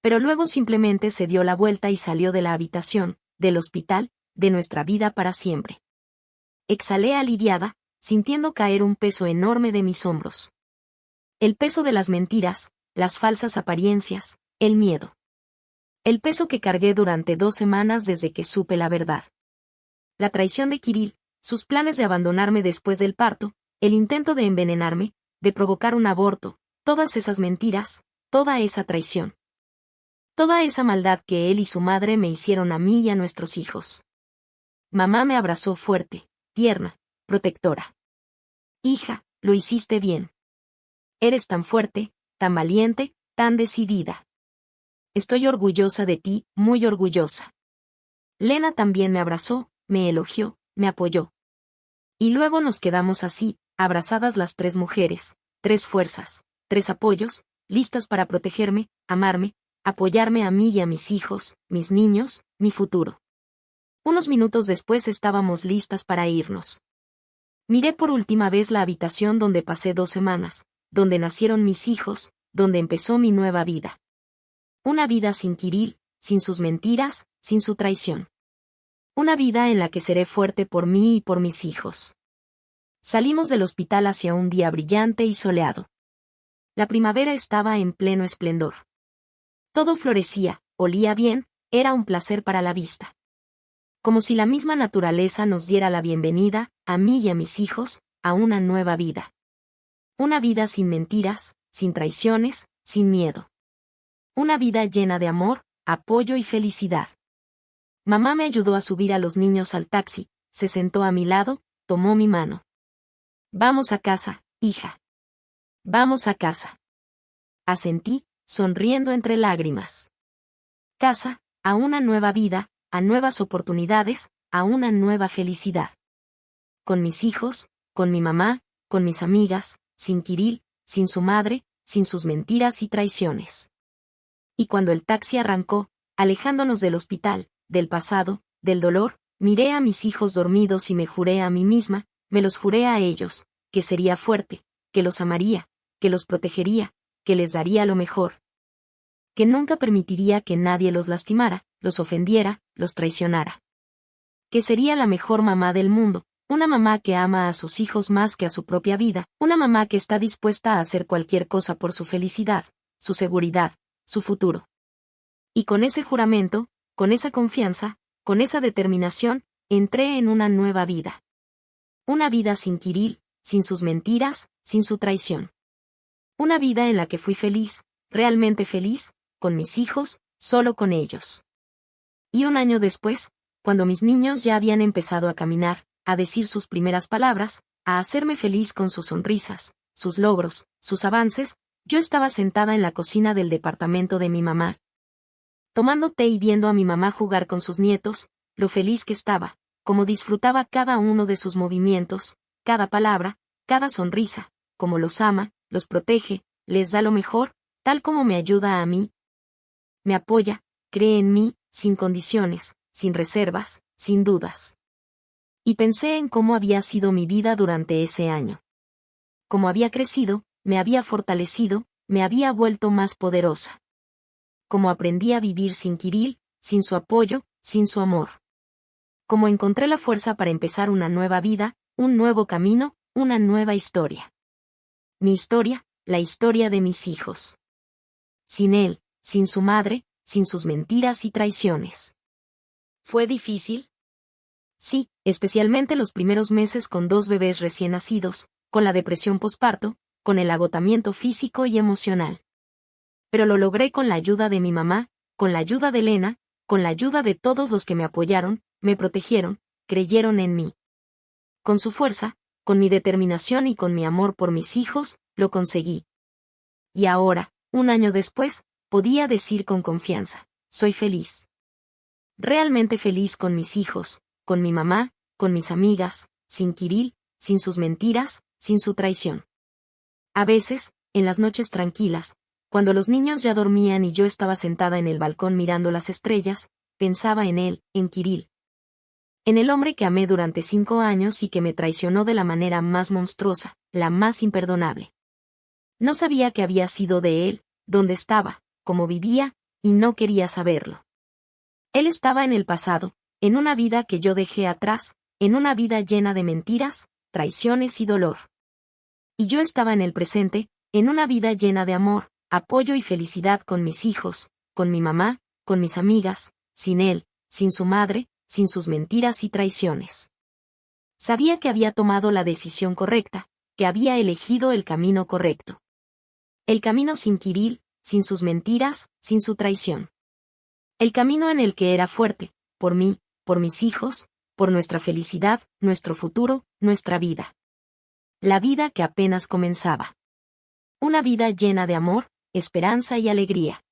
Pero luego simplemente se dio la vuelta y salió de la habitación, del hospital, de nuestra vida para siempre. Exhalé aliviada, sintiendo caer un peso enorme de mis hombros. El peso de las mentiras, las falsas apariencias, el miedo. El peso que cargué durante 2 semanas desde que supe la verdad. La traición de Kirill, sus planes de abandonarme después del parto, el intento de envenenarme, de provocar un aborto, todas esas mentiras, toda esa traición. Toda esa maldad que él y su madre me hicieron a mí y a nuestros hijos. Mamá me abrazó fuerte, tierna, protectora. Hija, lo hiciste bien. Eres tan fuerte, tan valiente, tan decidida. Estoy orgullosa de ti, muy orgullosa. Lena también me abrazó, me elogió, me apoyó. Y luego nos quedamos así, abrazadas las 3 mujeres, 3 fuerzas, 3 apoyos, listas para protegerme, amarme, apoyarme a mí y a mis hijos, mis niños, mi futuro. Unos minutos después estábamos listas para irnos. Miré por última vez la habitación donde pasé 2 semanas, donde nacieron mis hijos, donde empezó mi nueva vida. Una vida sin Kirill, sin sus mentiras, sin su traición. Una vida en la que seré fuerte por mí y por mis hijos. Salimos del hospital hacia un día brillante y soleado. La primavera estaba en pleno esplendor. Todo florecía, olía bien, era un placer para la vista. Como si la misma naturaleza nos diera la bienvenida, a mí y a mis hijos, a una nueva vida. Una vida sin mentiras, sin traiciones, sin miedo. Una vida llena de amor, apoyo y felicidad. Mamá me ayudó a subir a los niños al taxi, se sentó a mi lado, tomó mi mano. Vamos a casa, hija. Vamos a casa. Asentí, sonriendo entre lágrimas. Casa, a una nueva vida, a nuevas oportunidades, a una nueva felicidad. Con mis hijos, con mi mamá, con mis amigas, sin Kirill, sin su madre, sin sus mentiras y traiciones. Y cuando el taxi arrancó, alejándonos del hospital, del pasado, del dolor, miré a mis hijos dormidos y me juré a mí misma, me los juré a ellos, que sería fuerte, que los amaría, que los protegería, que les daría lo mejor. Que nunca permitiría que nadie los lastimara, los ofendiera, los traicionara. Que sería la mejor mamá del mundo, una mamá que ama a sus hijos más que a su propia vida, una mamá que está dispuesta a hacer cualquier cosa por su felicidad, su seguridad, su futuro. Y con ese juramento, con esa confianza, con esa determinación, entré en una nueva vida. Una vida sin Kirill, sin sus mentiras, sin su traición. Una vida en la que fui feliz, realmente feliz, con mis hijos, solo con ellos. Y un año después, cuando mis niños ya habían empezado a caminar, a decir sus primeras palabras, a hacerme feliz con sus sonrisas, sus logros, sus avances, yo estaba sentada en la cocina del departamento de mi mamá, tomando té y viendo a mi mamá jugar con sus nietos, lo feliz que estaba, cómo disfrutaba cada uno de sus movimientos, cada palabra, cada sonrisa, cómo los ama, los protege, les da lo mejor, tal como me ayuda a mí. Me apoya, cree en mí, sin condiciones, sin reservas, sin dudas. Y pensé en cómo había sido mi vida durante ese año. Cómo había crecido, me había fortalecido, me había vuelto más poderosa. cómo aprendí a vivir sin Kirill, sin su apoyo, sin su amor. Cómo encontré la fuerza para empezar una nueva vida, un nuevo camino, una nueva historia. Mi historia, la historia de mis hijos. Sin él, sin su madre, sin sus mentiras y traiciones. ¿Fue difícil? Sí, especialmente los primeros meses con 2 bebés recién nacidos, con la depresión posparto, con el agotamiento físico y emocional. Pero lo logré con la ayuda de mi mamá, con la ayuda de Elena, con la ayuda de todos los que me apoyaron, me protegieron, creyeron en mí. Con su fuerza, con mi determinación y con mi amor por mis hijos, lo conseguí. Y ahora, 1 año después, podía decir con confianza, soy feliz. Realmente feliz con mis hijos, con mi mamá, con mis amigas, sin Kirill, sin sus mentiras, sin su traición. A veces, en las noches tranquilas, cuando los niños ya dormían y yo estaba sentada en el balcón mirando las estrellas, pensaba en él, en Kirill. En el hombre que amé durante 5 años y que me traicionó de la manera más monstruosa, la más imperdonable. No sabía qué había sido de él, dónde estaba, cómo vivía, y no quería saberlo. Él estaba en el pasado, en una vida que yo dejé atrás, en una vida llena de mentiras, traiciones y dolor. Y yo estaba en el presente, en una vida llena de amor, apoyo y felicidad con mis hijos, con mi mamá, con mis amigas, sin él, sin su madre, sin sus mentiras y traiciones. Sabía que había tomado la decisión correcta, que había elegido el camino correcto. El camino sin Kirill, sin sus mentiras, sin su traición. El camino en el que era fuerte, por mí, por mis hijos, por nuestra felicidad, nuestro futuro, nuestra vida. La vida que apenas comenzaba. Una vida llena de amor, esperanza y alegría.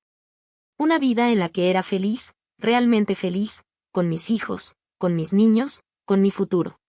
Una vida en la que era feliz, realmente feliz, con mis hijos, con mis niños, con mi futuro.